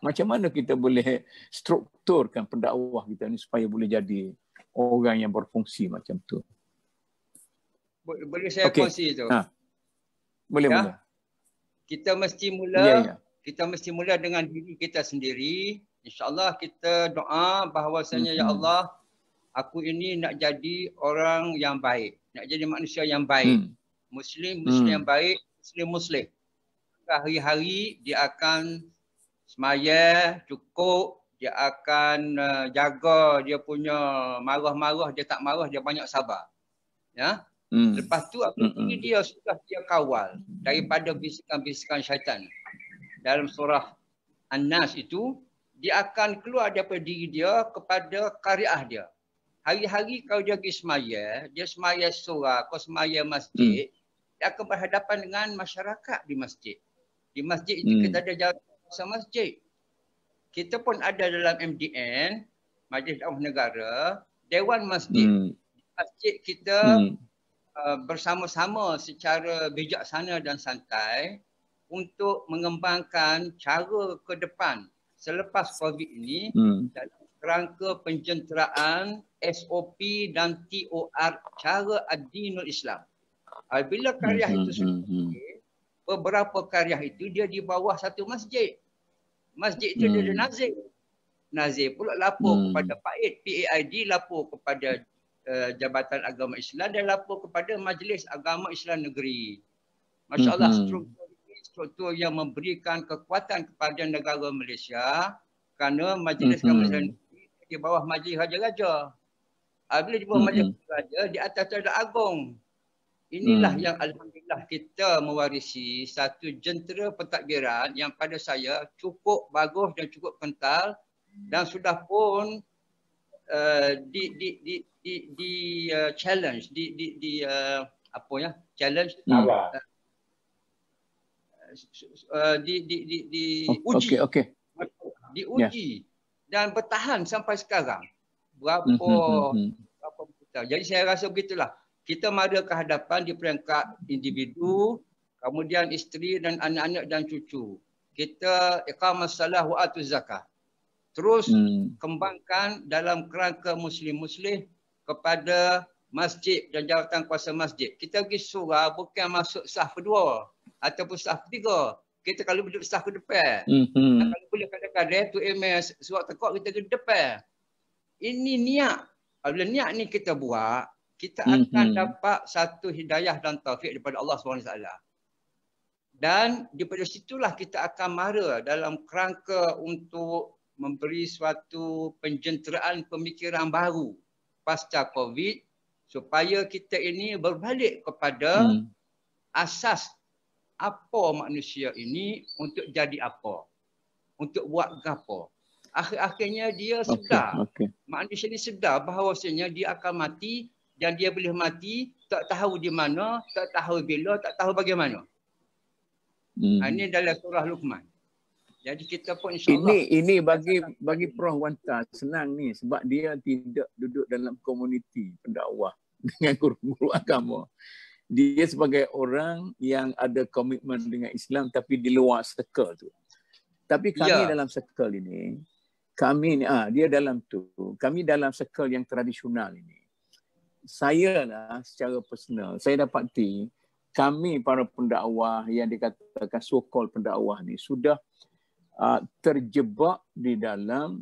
macam mana kita boleh strukturkan pendakwah kita ni supaya boleh jadi orang yang berfungsi macam tu. Boleh saya kongsi tu? Boleh. Kita mesti mula kita mesti mula dengan diri kita sendiri. InsyaAllah kita doa bahawasanya ya Allah, aku ini nak jadi orang yang baik, nak jadi manusia yang baik. Muslim yang baik, Muslim. Hari-hari dia akan semaya cukup, dia akan jaga dia punya marah-marah, dia tak marah, dia banyak sabar. Ya. Lepas tu diri dia sudah dia kawal daripada bisikan-bisikan syaitan. Dalam surah An-Nas itu, dia akan keluar daripada diri dia kepada qariah dia. Hari-hari kalau dia pergi semaya, dia semaya surah, kau semaya masjid, dia akan berhadapan dengan masyarakat di masjid. Di masjid itu kita ada jalan sama masjid. Kita pun ada dalam MDN, Majlis Dakwah Negara, Dewan Masjid. Masjid kita bersama-sama secara bijaksana dan santai untuk mengembangkan cara ke depan selepas COVID ini dalam kerangka penjenteraan SOP dan TOR cara ad-dinul Islam. Bila karya itu sudah beberapa karya itu dia di bawah satu masjid. Masjid itu dia ada nazir. Nazir pula lapor kepada PAID, lapor kepada Jabatan Agama Islam dan lapor kepada Majlis Agama Islam Negeri. Masya Allah, struktur yang memberikan kekuatan kepada negara Malaysia kerana Majlis Agama Islam Negeri di bawah Majlis Raja-Raja. Bila di bawah Majlis Raja, di atas ada agung. Inilah yang alhamdulillah kita mewarisi satu jentera pentadbiran yang pada saya cukup bagus dan cukup kental dan sudah pun challenge challenge diuji dan bertahan sampai sekarang berapa tahun. Jadi saya rasa begitulah, kita mara ke hadapan di peringkat individu, kemudian isteri dan anak-anak dan cucu. Kita iqamas salah wa atuz zakah. Terus kembangkan dalam kerangka Muslim kepada masjid dan jawatan kuasa masjid. Kita pergi surah bukan masuk saf kedua ataupun saf ketiga. Kita kalau duduk saf ke depan. Kalau boleh kadang-kadang tu MS surat tekak kita ke depan. Ini niat. Bila niat ni kita buat, kita akan dapat satu hidayah dan taufik daripada Allah SWT. Dan daripada situlah kita akan mara dalam kerangka untuk memberi suatu penjenteraan pemikiran baru pasca COVID supaya kita ini berbalik kepada asas apa manusia ini untuk jadi apa, untuk buat apa. Akhir-akhirnya dia sedar, manusia ini sedar bahawasanya dia akan mati dan dia boleh mati tak tahu di mana, tak tahu bila, tak tahu bagaimana. Ini dalam surah Luqman. Jadi kita pun insya-Allah ini bagi Prof Wanta senang ni sebab dia tidak duduk dalam komuniti pendakwah dengan guru-guru agama. Dia sebagai orang yang ada komitmen dengan Islam tapi di luar circle tu. Tapi kami dalam circle ini, kami ni dia dalam tu. Kami dalam circle yang tradisional ini. Saya lah secara personal, saya dapati kami para pendakwah yang dikatakan so-called pendakwah ni sudah terjebak di dalam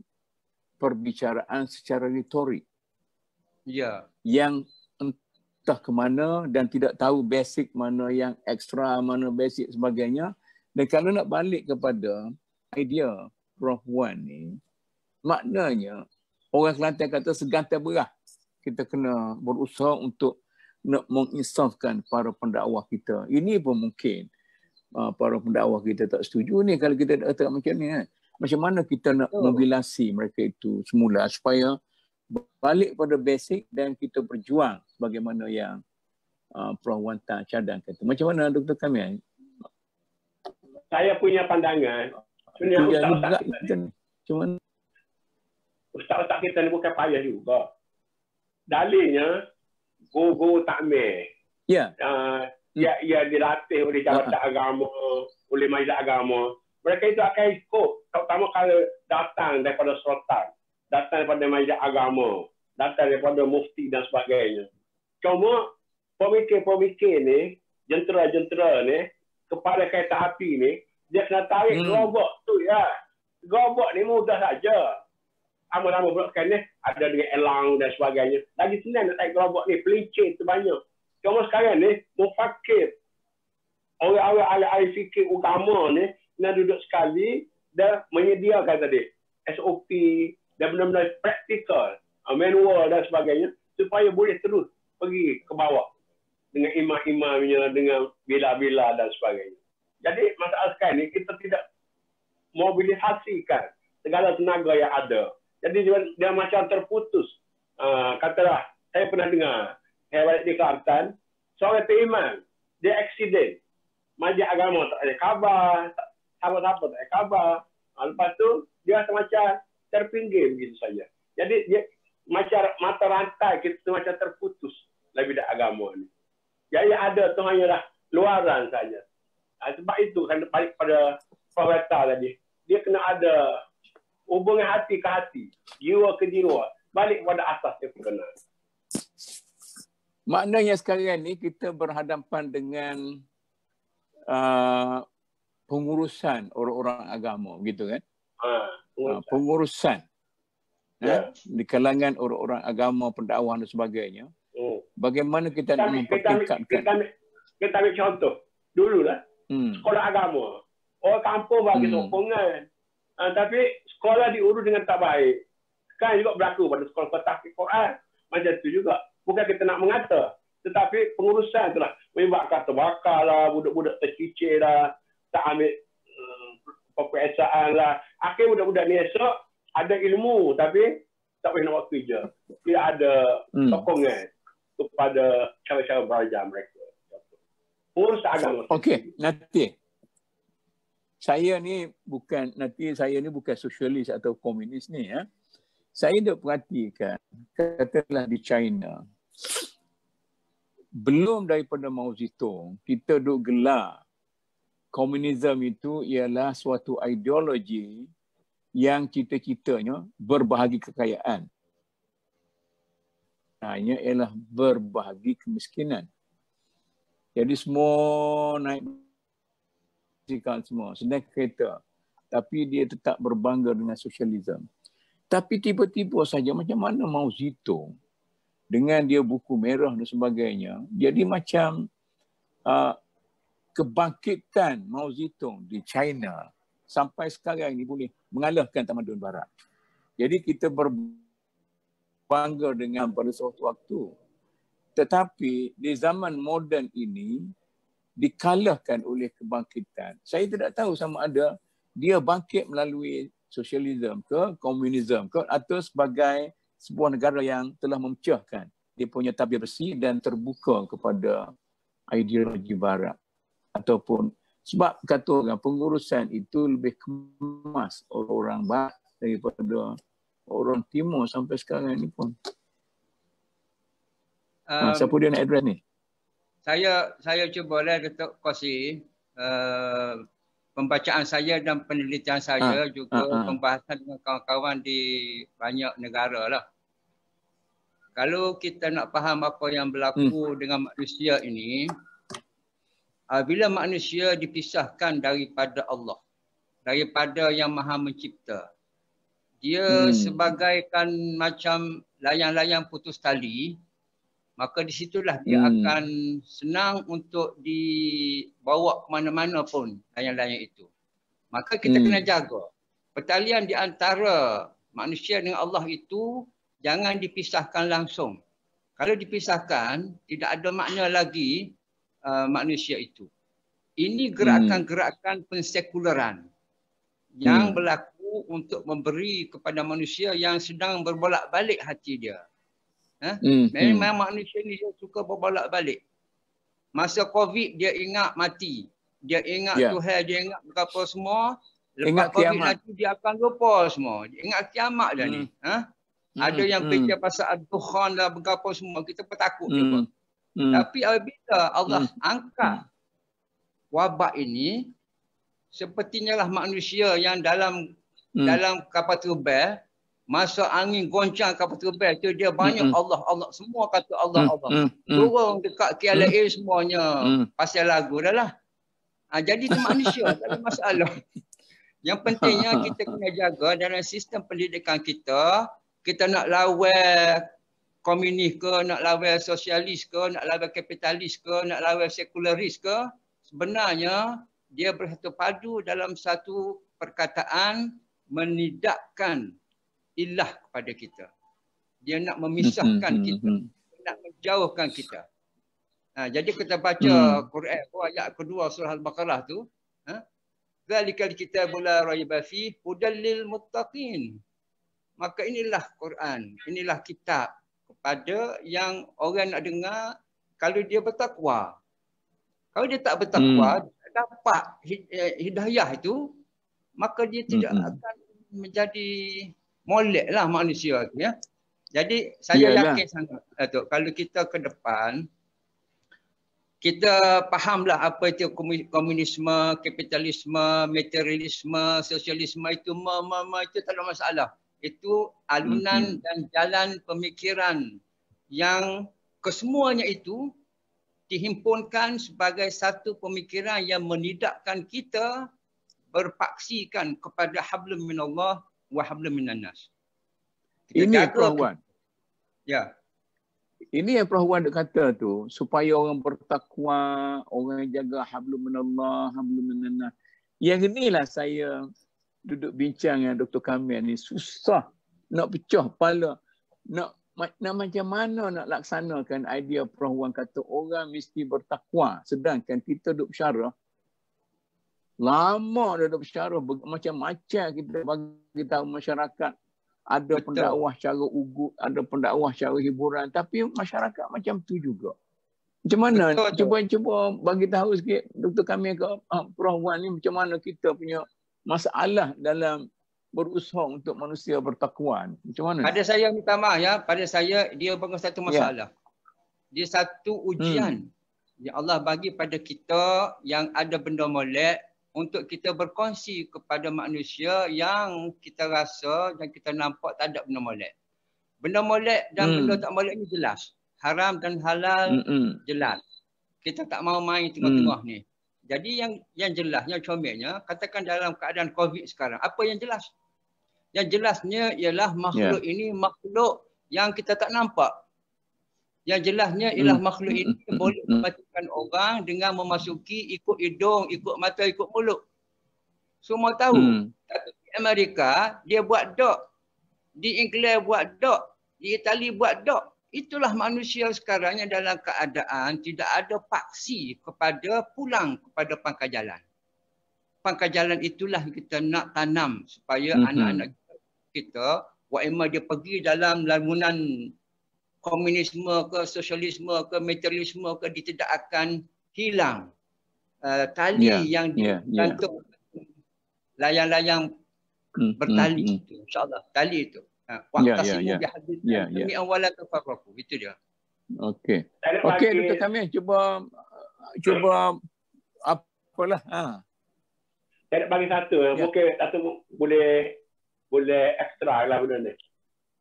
perbicaraan secara retorik. Yang entah ke mana dan tidak tahu basic mana yang ekstra, mana basic sebagainya. Dan kalau nak balik kepada idea Prof Wan ni, maknanya orang Kelantan kata segantai berah. Kita kena berusaha untuk nak menginsafkan para pendakwah kita. Ini pun mungkin para pendakwah kita tak setuju ni kalau kita kata macam ni kan. Macam mana kita nak mobilasi mereka itu semula supaya balik pada basic dan kita berjuang sebagaimana yang Prof. Wanta cadangkan. Macam mana Dr. Kamil? Saya punya pandangan. Sebenarnya ustaz-ustaz kita ni bukan payah juga. Dalilnya guru takmir. Ya. Ia dilatih oleh jabatan agama, oleh majlis agama. Mereka itu akan ikut, terutama kalau datang daripada sultan, datang daripada majlis agama, datang daripada mufti dan sebagainya. Cuma pemikir-pemikir ni, jentera-jentera ni, kepala kereta api ni, dia kena tarik gerobak tu ya. Gerobak ni mudah saja. Lama-lama buatkan ni, ada dengan elang dan sebagainya. Lagi senang nak tarik gerobak ni, pelincir tu banyak. Cuma sekarang ni, mufakir. Orang-orang ahli fikir agama ni, nak duduk sekali, dan menyediakan tadi SOP, dan benar-benar praktikal, manual dan sebagainya, supaya boleh terus pergi ke bawah. Dengan imam-imamnya, dengan bila-bila dan sebagainya. Jadi masalah sekarang ni, kita tidak mobilisasikan segala tenaga yang ada. Jadi dia macam terputus. Katalah, saya pernah dengar, saya balik di Kelantan, seorang imam, dia aksiden. Majlis agama tak ada khabar, siapa-siapa tak ada khabar. Lepas tu, dia macam terpinggir begitu saja. Jadi, dia macam mata rantai kita macam terputus lebih dari agama ni. Jadi ada tu hanyalah luaran saja. Sebab itu, kan balik pada Profesor tadi, dia kena ada hubungan hati ke hati, jiwa ke jiwa, balik pada asas yang benar. Maknanya sekarang ni kita berhadapan dengan pengurusan orang-orang agama, gitu kan? Pengurusan di kalangan orang-orang agama, pendakwah dan sebagainya. Bagaimana kita nak mempertingkatkan? Kita ambil contoh dululah. Sekolah agama, orang kampung bagi sokongan, tapi sekolah diurus dengan tak baik. Sekarang juga berlaku pada sekolah tahfiz Quran macam tu juga. Bukan kita nak mengata, tetapi pengurusan itulah menyebabkan terbakar lah, budak-budak tercicir lah, tak ambil perpiasaan lah. Akhir budak-budak ni esok ada ilmu tapi tak boleh nak buat kerja. Tidak ada sokongan kepada cara-cara belajar mereka. Urus agama. Okey, nanti saya ni bukan sosialis atau komunis ni ya. Saya dah perhatikan, katakanlah di China, belum daripada Mao Zedong, kita duk gelar komunisme itu ialah suatu ideologi yang cita-citanya berbahagi kekayaan. Hanya ialah berbahagi kemiskinan. Jadi semua naik basikal semua, sedang kereta. Tapi dia tetap berbangga dengan sosialisme. Tapi tiba-tiba saja macam mana Mao Zedong dengan dia buku merah dan sebagainya, jadi macam kebangkitan Mao Zedong di China sampai sekarang ini boleh mengalahkan tamadun barat. Jadi kita berbangga dengan pada suatu waktu. Tetapi di zaman moden ini dikalahkan oleh kebangkitan. Saya tidak tahu sama ada dia bangkit melalui sosialisme ke, komunisme ke, atau sebagai sebuah negara yang telah memecahkan dia punya tabir besi dan terbuka kepada ideologi barat. Ataupun sebab kata orang pengurusan itu lebih kemas orang barat daripada orang timur sampai sekarang ni pun. Siapa dia nak address ni? Saya cubalah Datuk Kosi, pembacaan saya dan penelitian saya juga pembahasan dengan kawan-kawan di banyak negara lah. Kalau kita nak faham apa yang berlaku dengan manusia ini, bila manusia dipisahkan daripada Allah, daripada yang Maha Mencipta, dia sebagaikan macam layang-layang putus tali, maka di situlah dia akan senang untuk dibawa ke mana-mana pun layang-layang itu. Maka kita kena jaga pertalian di antara manusia dengan Allah itu jangan dipisahkan langsung. Kalau dipisahkan, tidak ada makna lagi manusia itu. Ini gerakan-gerakan pensekuleran yang berlaku mampu untuk memberi kepada manusia yang sedang berbolak-balik hati dia. Memang manusia ni dia suka berbolak-balik. Masa COVID dia ingat mati. Dia ingat Tuhan, dia ingat berapa semua. Lepas ingat COVID kiamat. nanti dia akan lupa semua. Dia ingat kiamat dah ni. Ada yang fikir pasal ad-dukhan lah berapa semua. Kita pun takut juga. Tapi apabila Allah angkat wabak ini, sepertinya lah manusia yang dalam kapal terbang, masa angin goncang kapal terbang tu dia banyak Allah semua kata Allah. Turun dekat KLA semuanya pasal lagu dah lah. Jadi tu manusia tak ada masalah. Yang pentingnya kita kena jaga dalam sistem pendidikan kita. Kita nak lawan komunis ke, nak lawan sosialis ke, nak lawan kapitalis ke, nak lawan sekularis ke, sebenarnya dia bersatu padu dalam satu perkataan menidakkan ilah kepada kita. Dia nak memisahkan kita, nak menjauhkan kita. Jadi kita baca Quran ayat kedua surah Al-Baqarah tu, zalikal kitabul la raiba fihi hudal lil muttaqin. Maka inilah Quran, inilah kitab kepada yang orang nak dengar kalau dia bertakwa. Kalau dia tak bertakwa, dapat hidayah itu, maka dia tidak akan menjadi molek lah manusia tu, ya. Jadi saya yakin sangat Datuk, kalau kita ke depan kita fahamlah apa itu komunisme, kapitalisme, materialisme, sosialisme itu itu tak ada masalah. Itu alunan dan jalan pemikiran yang kesemuanya itu dihimpunkan sebagai satu pemikiran yang menidakkan kita berpaksikan kepada hablum minallah wa hablum minannas. Ini Prof Wan. Ya. Ini yang Prof Wan kata tu, supaya orang bertakwa, orang jaga hablum minallah, hablum minannas. Yang inilah saya duduk bincang dengan Dr. Kamil ni, susah nak pecah kepala. Nak macam mana nak laksanakan idea Prof Wan kata orang mesti bertakwa, sedangkan kita duduk bersyarah. Lama dah duduk bersyarah, macam-macam kita bagi tahu masyarakat. Ada pendakwah cara ugut, ada pendakwah cara hiburan, tapi masyarakat macam tu juga. Macam mana? Cuba bagi tahu sikit Dr. Kamil ke Prof Wan ni, macam mana kita punya masalah dalam berusaha untuk manusia bertakwa. Macam mana? Pada saya minta maaf ya, pada saya dia bukan satu masalah. Dia satu ujian yang Allah bagi pada kita yang ada benda molek untuk kita berkongsi kepada manusia yang kita rasa dan kita nampak tak ada benda molek. Benda molek dan benda tak molek ni jelas. Haram dan halal jelas. Kita tak mau main tengah-tengah ni. Jadi yang jelas, yang comelnya, katakan dalam keadaan COVID sekarang, apa yang jelas? Yang jelasnya ialah makhluk ini makhluk yang kita tak nampak. Yang jelasnya ialah makhluk ini boleh mematikan orang dengan memasuki ikut hidung, ikut mata, ikut mulut. Semua tahu. Tapi di Amerika, dia buat dok. Di Inggeris buat dok. Di Itali buat dok. Itulah manusia sekarang yang dalam keadaan tidak ada paksi kepada pulang kepada pangkal jalan. Pangkal jalan itulah kita nak tanam supaya anak-anak kita, wa'imah dia pergi dalam lamunan komunisme ke, sosialisme ke, materialisme ke, dia tidak akan hilang tali yang digantung layang-layang bertali itu, insyaAllah. Tali itu. Waqtasimu bihadillah jami'an wa la tafarraqu. Itu dia. Okey. Okey Dr. Kamil, cuba apalah. Saya nak bagi satu, mungkin satu boleh ekstra lah benda ni.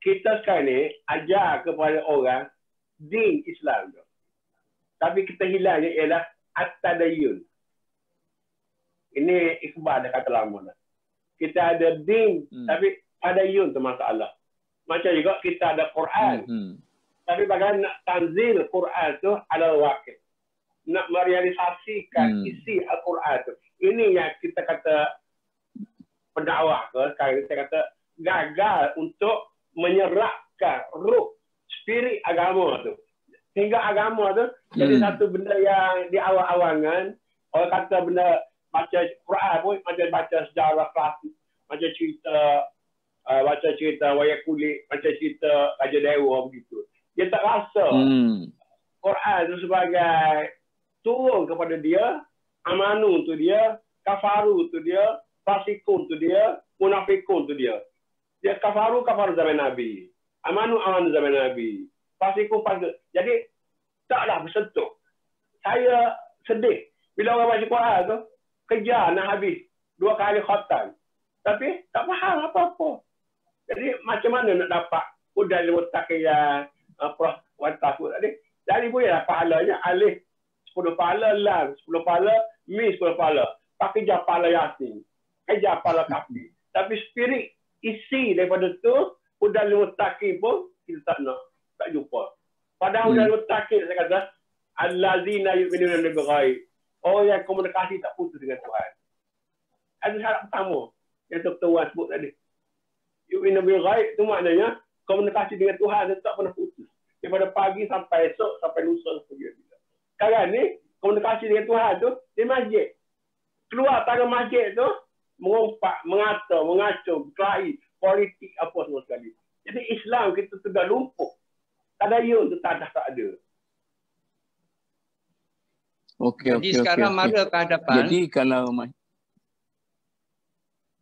Kita sekarang ni ajar kepada orang din Islam tu. Tapi kita hilangnya ialah at-tadayyun. Ini Iqbal dah kata lama dah. Kita ada din tapi tadayyun tu masalah. Macam juga kita ada Quran. Tapi bagaimana nak tanzil Quran tu ala waqi'. Nak merealisasikan isi Al-Quran tu. Ini yang kita kata pendakwah ke, sekarang kita kata gagal untuk menyerapkan ruh spirit agama tu. Sehingga agama tu jadi satu benda yang di awal-awalan orang kata benda baca Quran pun macam baca sejarah klasik. macam cerita wayang kulit, macam cerita Raja Dewa begitu. Dia tak rasa Quran itu sebagai turun kepada dia, amanu tu dia, kafaru tu dia, fasikun tu dia, munafikun tu dia. Dia kafaru zaman Nabi. Amanu zaman Nabi. Fasikun. Jadi taklah bersentuh. Saya sedih bila orang baca Quran tu kejar nak habis 2 kali khatam. Tapi tak faham apa-apa. Jadi macam mana nak dapat udal mutaqiyan wantah tadi. Jadi bolehlah pahalanya alih 10 pahala, lam 10 pahala, mi 10 pahala. Tak kejar pahala Yasin. Kejar pahala kafi. Tapi spirit isi daripada tu udal mutaqi pun kita tak nak, tak jumpa. Padahal udal mutaqi saya kata allazina yu'minuna bil ghaib. Oh yang komunikasi tak putus dengan Tuhan. Ada syarat pertama yang Tuan sebut tadi. Yu'minuna bil ghaib itu maknanya komunikasi dengan Tuhan itu tak pernah putus. Daripada pagi sampai esok sampai lusa sampai bila. Sekarang ni komunikasi dengan Tuhan tu di masjid. Keluar tangan masjid tu mengumpat, mengata, mengacung, berkelahi, politik apa semua sekali. Jadi Islam kita sudah lumpuh. Tadayun tu tak ada. Jadi sekarang mara ke hadapan. Jadi kalau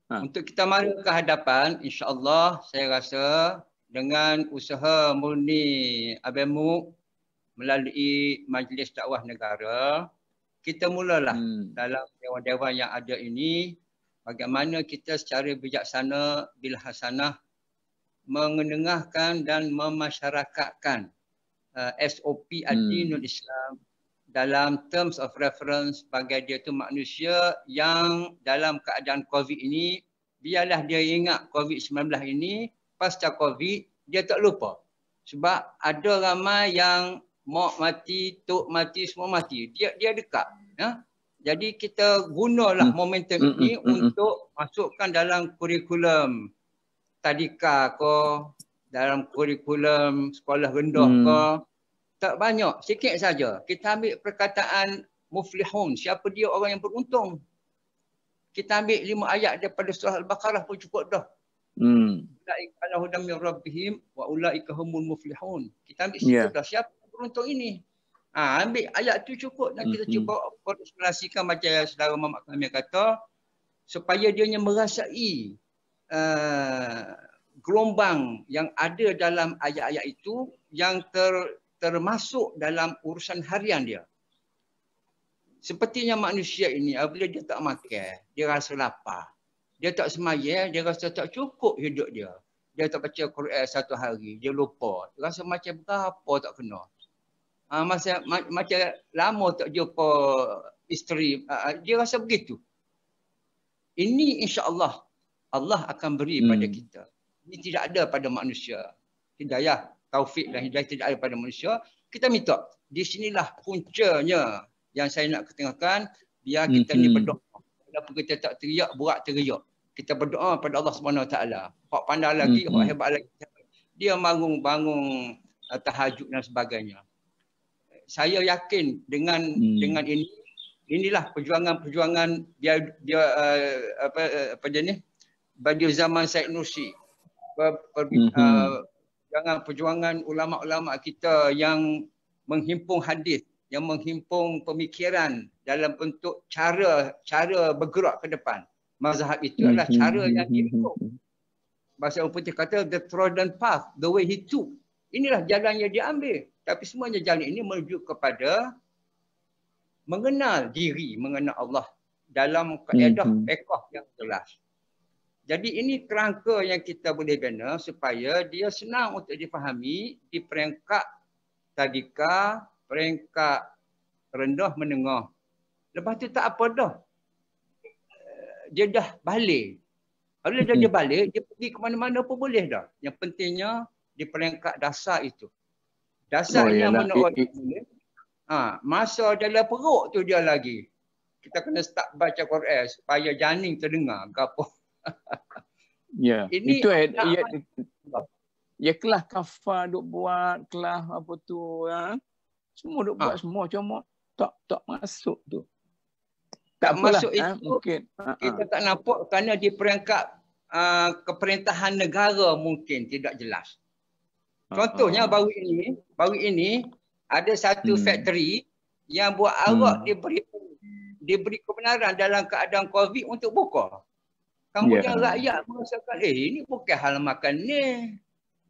untuk kita mara ke hadapan, insya-Allah saya rasa dengan usaha murni ABMUK melalui Majlis Dakwah Negara, kita mulalah dalam dewan-dewan yang ada ini bagaimana kita secara bijaksana bil hasanah mengendengahkan dan memasyarakatkan SOP ad-dinul Islam dalam terms of reference sebagai dia tu manusia yang dalam keadaan COVID ini, biarlah dia ingat COVID-19 ini, pasca COVID, dia tak lupa. Sebab ada ramai yang mak mati, tok mati, semua mati. Dia dekat. Ya? Jadi kita gunalah momentum ini untuk masukkan dalam kurikulum tadika ke, dalam kurikulum sekolah rendah ke. Tak banyak, sikit saja. Kita ambil perkataan muflihun. Siapa dia orang yang beruntung? Kita ambil 5 ayat daripada surah Al-Baqarah pun cukup dah. Ulaika ala hudan min rabbihim wa ulaika humul muflihun. Kita ambil situ dah. Siapa yang beruntung ini? Ambil ayat tu cukup dan kita cuba formulasikan macam yang saudara Muhammad Kamil kata supaya dia merasai gelombang yang ada dalam ayat-ayat itu yang termasuk dalam urusan harian dia. Sepertinya manusia ini apabila dia tak makan, dia rasa lapar. Dia tak semayang, dia rasa tak cukup hidup dia. Dia tak baca Quran 1 hari, dia lupa. Dia rasa macam berapa tak kena. Macam lama tak jumpa isteri, dia rasa begitu. Ini insya-Allah Allah akan beri pada kita. Ini tidak ada pada manusia. Hidayah, taufik dan hidayah tidak ada pada manusia. Kita minta. Di sinilah puncanya yang saya nak ketengahkan. Biar kita ni berdoa. Walaupun kita tak teriak, buat teriak. Kita berdoa pada Allah SWT. Hak pandai lagi, hak hebat lagi. Dia bangun tahajud dan sebagainya. Saya yakin dengan ini, inilah perjuangan dia apa dia ni? Pada zaman Said Nursi. Perjuangan ulama-ulama kita yang menghimpun hadis, yang menghimpun pemikiran dalam bentuk cara bergerak ke depan. Mazhab itu adalah cara yang diikut. Bahasa orang putih kata the trodden path, the way he took. Inilah jalan yang dia ambil. Tapi semuanya jalan ini menuju kepada mengenal diri, mengenal Allah dalam kaedah fiqh yang jelas. Jadi ini kerangka yang kita boleh bina supaya dia senang untuk difahami di peringkat tadika, peringkat rendah menengah. Lepas tu tak apa dah. Dia dah balik. Kalau dia balik, dia pergi ke mana-mana pun boleh dah. Yang pentingnya di peringkat dasar itu. Dasar yang mana orang boleh. Masa dalam perut tu dia lagi. Kita kena start baca Quran supaya janin terdengar ke apa. Ya. Ini itu kelas kafar duk buat, kelas apa tu semua duk buat semua cuma tak masuk tu. Tak masuk itu mungkin kita tak nampak kerana di peringkat keperintahan negara mungkin tidak jelas. Contohnya baru ini ada satu factory yang buat arak diberi kebenaran dalam keadaan COVID untuk buka. Kemudian rakyat merasakan, ini bukan hal makan ni.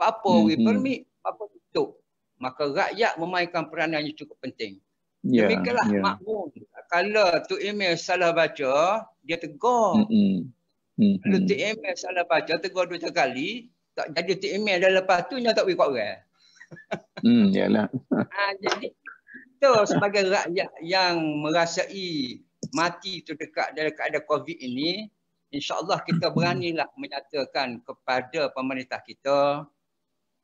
Apa permit, apa tutup. Maka rakyat memainkan peranan yang cukup penting. Demikianlah makmum. Kalau tu email salah baca, dia tegur. Kalau tu email salah baca, tegur 2 kali, tak jadi tu email dan lepas tu dia tak boleh kuat orang. Yalah. Jadi kita sebagai rakyat yang merasai mati terdekat dalam keadaan COVID ini, insya-Allah kita beranilah menyatakan kepada pemerintah kita,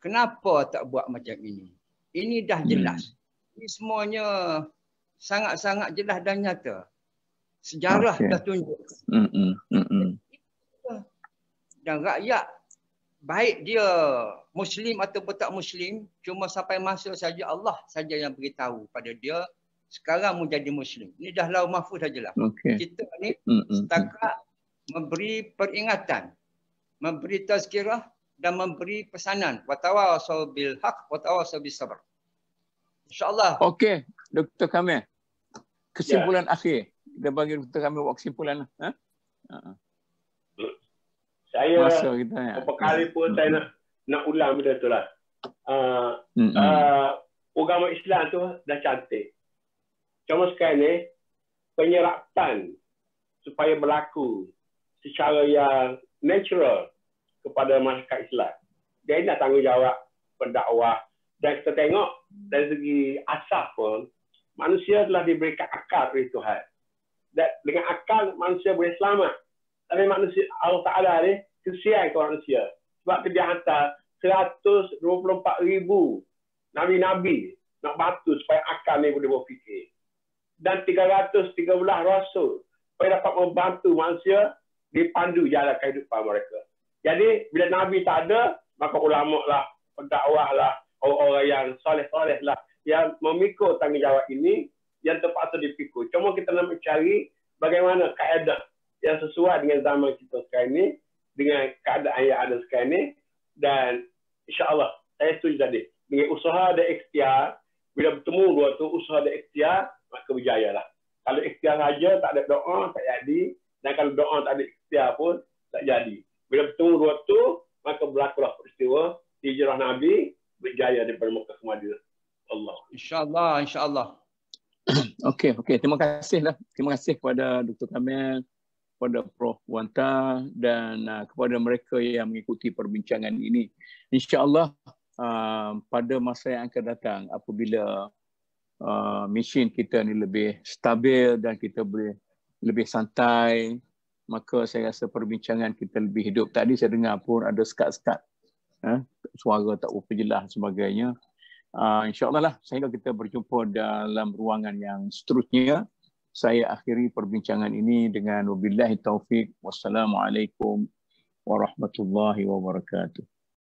kenapa tak buat macam ini? Ini dah jelas. Ini semuanya sangat-sangat jelas dan nyata. Sejarah dah tunjuk. Dan rakyat, baik dia Muslim atau tak Muslim, cuma sampai masa saja Allah saja yang beritahu pada dia, sekarang menjadi Muslim. Ini dah lauh mahfuz dah jelas. Kita ni setakat memberi peringatan, memberi tazkirah dan memberi pesanan. Watawasau bil haq, watawasau bis sabr. InsyaAllah. Okey, Dr. Kamil. Kesimpulan akhir. Kita bagi Dr. Kamil buat kesimpulan. Saya beberapa kali pun saya nak ulang benda tu lah. Agama Islam tu dah cantik. Cuma sekarang ni, penyerapan supaya berlaku secara yang natural kepada masyarakat Islam. Dia nak tanggungjawab pendakwah. Dan kita tengok dari segi asas pun, manusia telah diberikan akal oleh Tuhan. Dan dengan akal, manusia boleh selamat. Tapi manusia, Allah Ta'ala ni, kesian ke manusia. Sebab dia hantar 124,000 Nabi-Nabi nak bantu supaya akal ni boleh berfikir. Dan 313 Rasul supaya dapat membantu manusia dipandu jalan kehidupan mereka. Jadi, bila Nabi tak ada, maka ulama lah, pendakwah lah, orang-orang yang soleh-soleh lah, yang memikul tanggungjawab ini, yang terpaksa dipikul. Cuma kita nak mencari bagaimana kaedah yang sesuai dengan zaman kita sekarang ini, dengan keadaan yang ada sekarang ini, dan insya-Allah saya setuju tadi. Dengan usaha dan ikhtiar, bila bertemu dua tu usaha dan ikhtiar, maka berjaya lah. Kalau ikhtiar saja tak ada doa, tak jadi. Dan kalau doa tak ada ikhtiar pun, tak jadi. Bila bertemu dua tu, maka berlakulah peristiwa hijrah Nabi berjaya daripada Mekah ke Madinah. Allah. InsyaAllah, insyaAllah. Okey. Terima kasih lah. Terima kasih kepada Dr. Kamil, kepada Prof. Wanta dan kepada mereka yang mengikuti perbincangan ini. InsyaAllah pada masa yang akan datang, apabila mesin kita ni lebih stabil dan kita boleh lebih santai, maka saya rasa perbincangan kita lebih hidup. Tadi saya dengar pun ada sekat-sekat, suara tak berapa jelas sebagainya. InsyaAllah lah, sehingga kita berjumpa dalam ruangan yang seterusnya. Saya akhiri perbincangan ini dengan wabillahi taufik. Wassalamualaikum warahmatullahi wabarakatuh.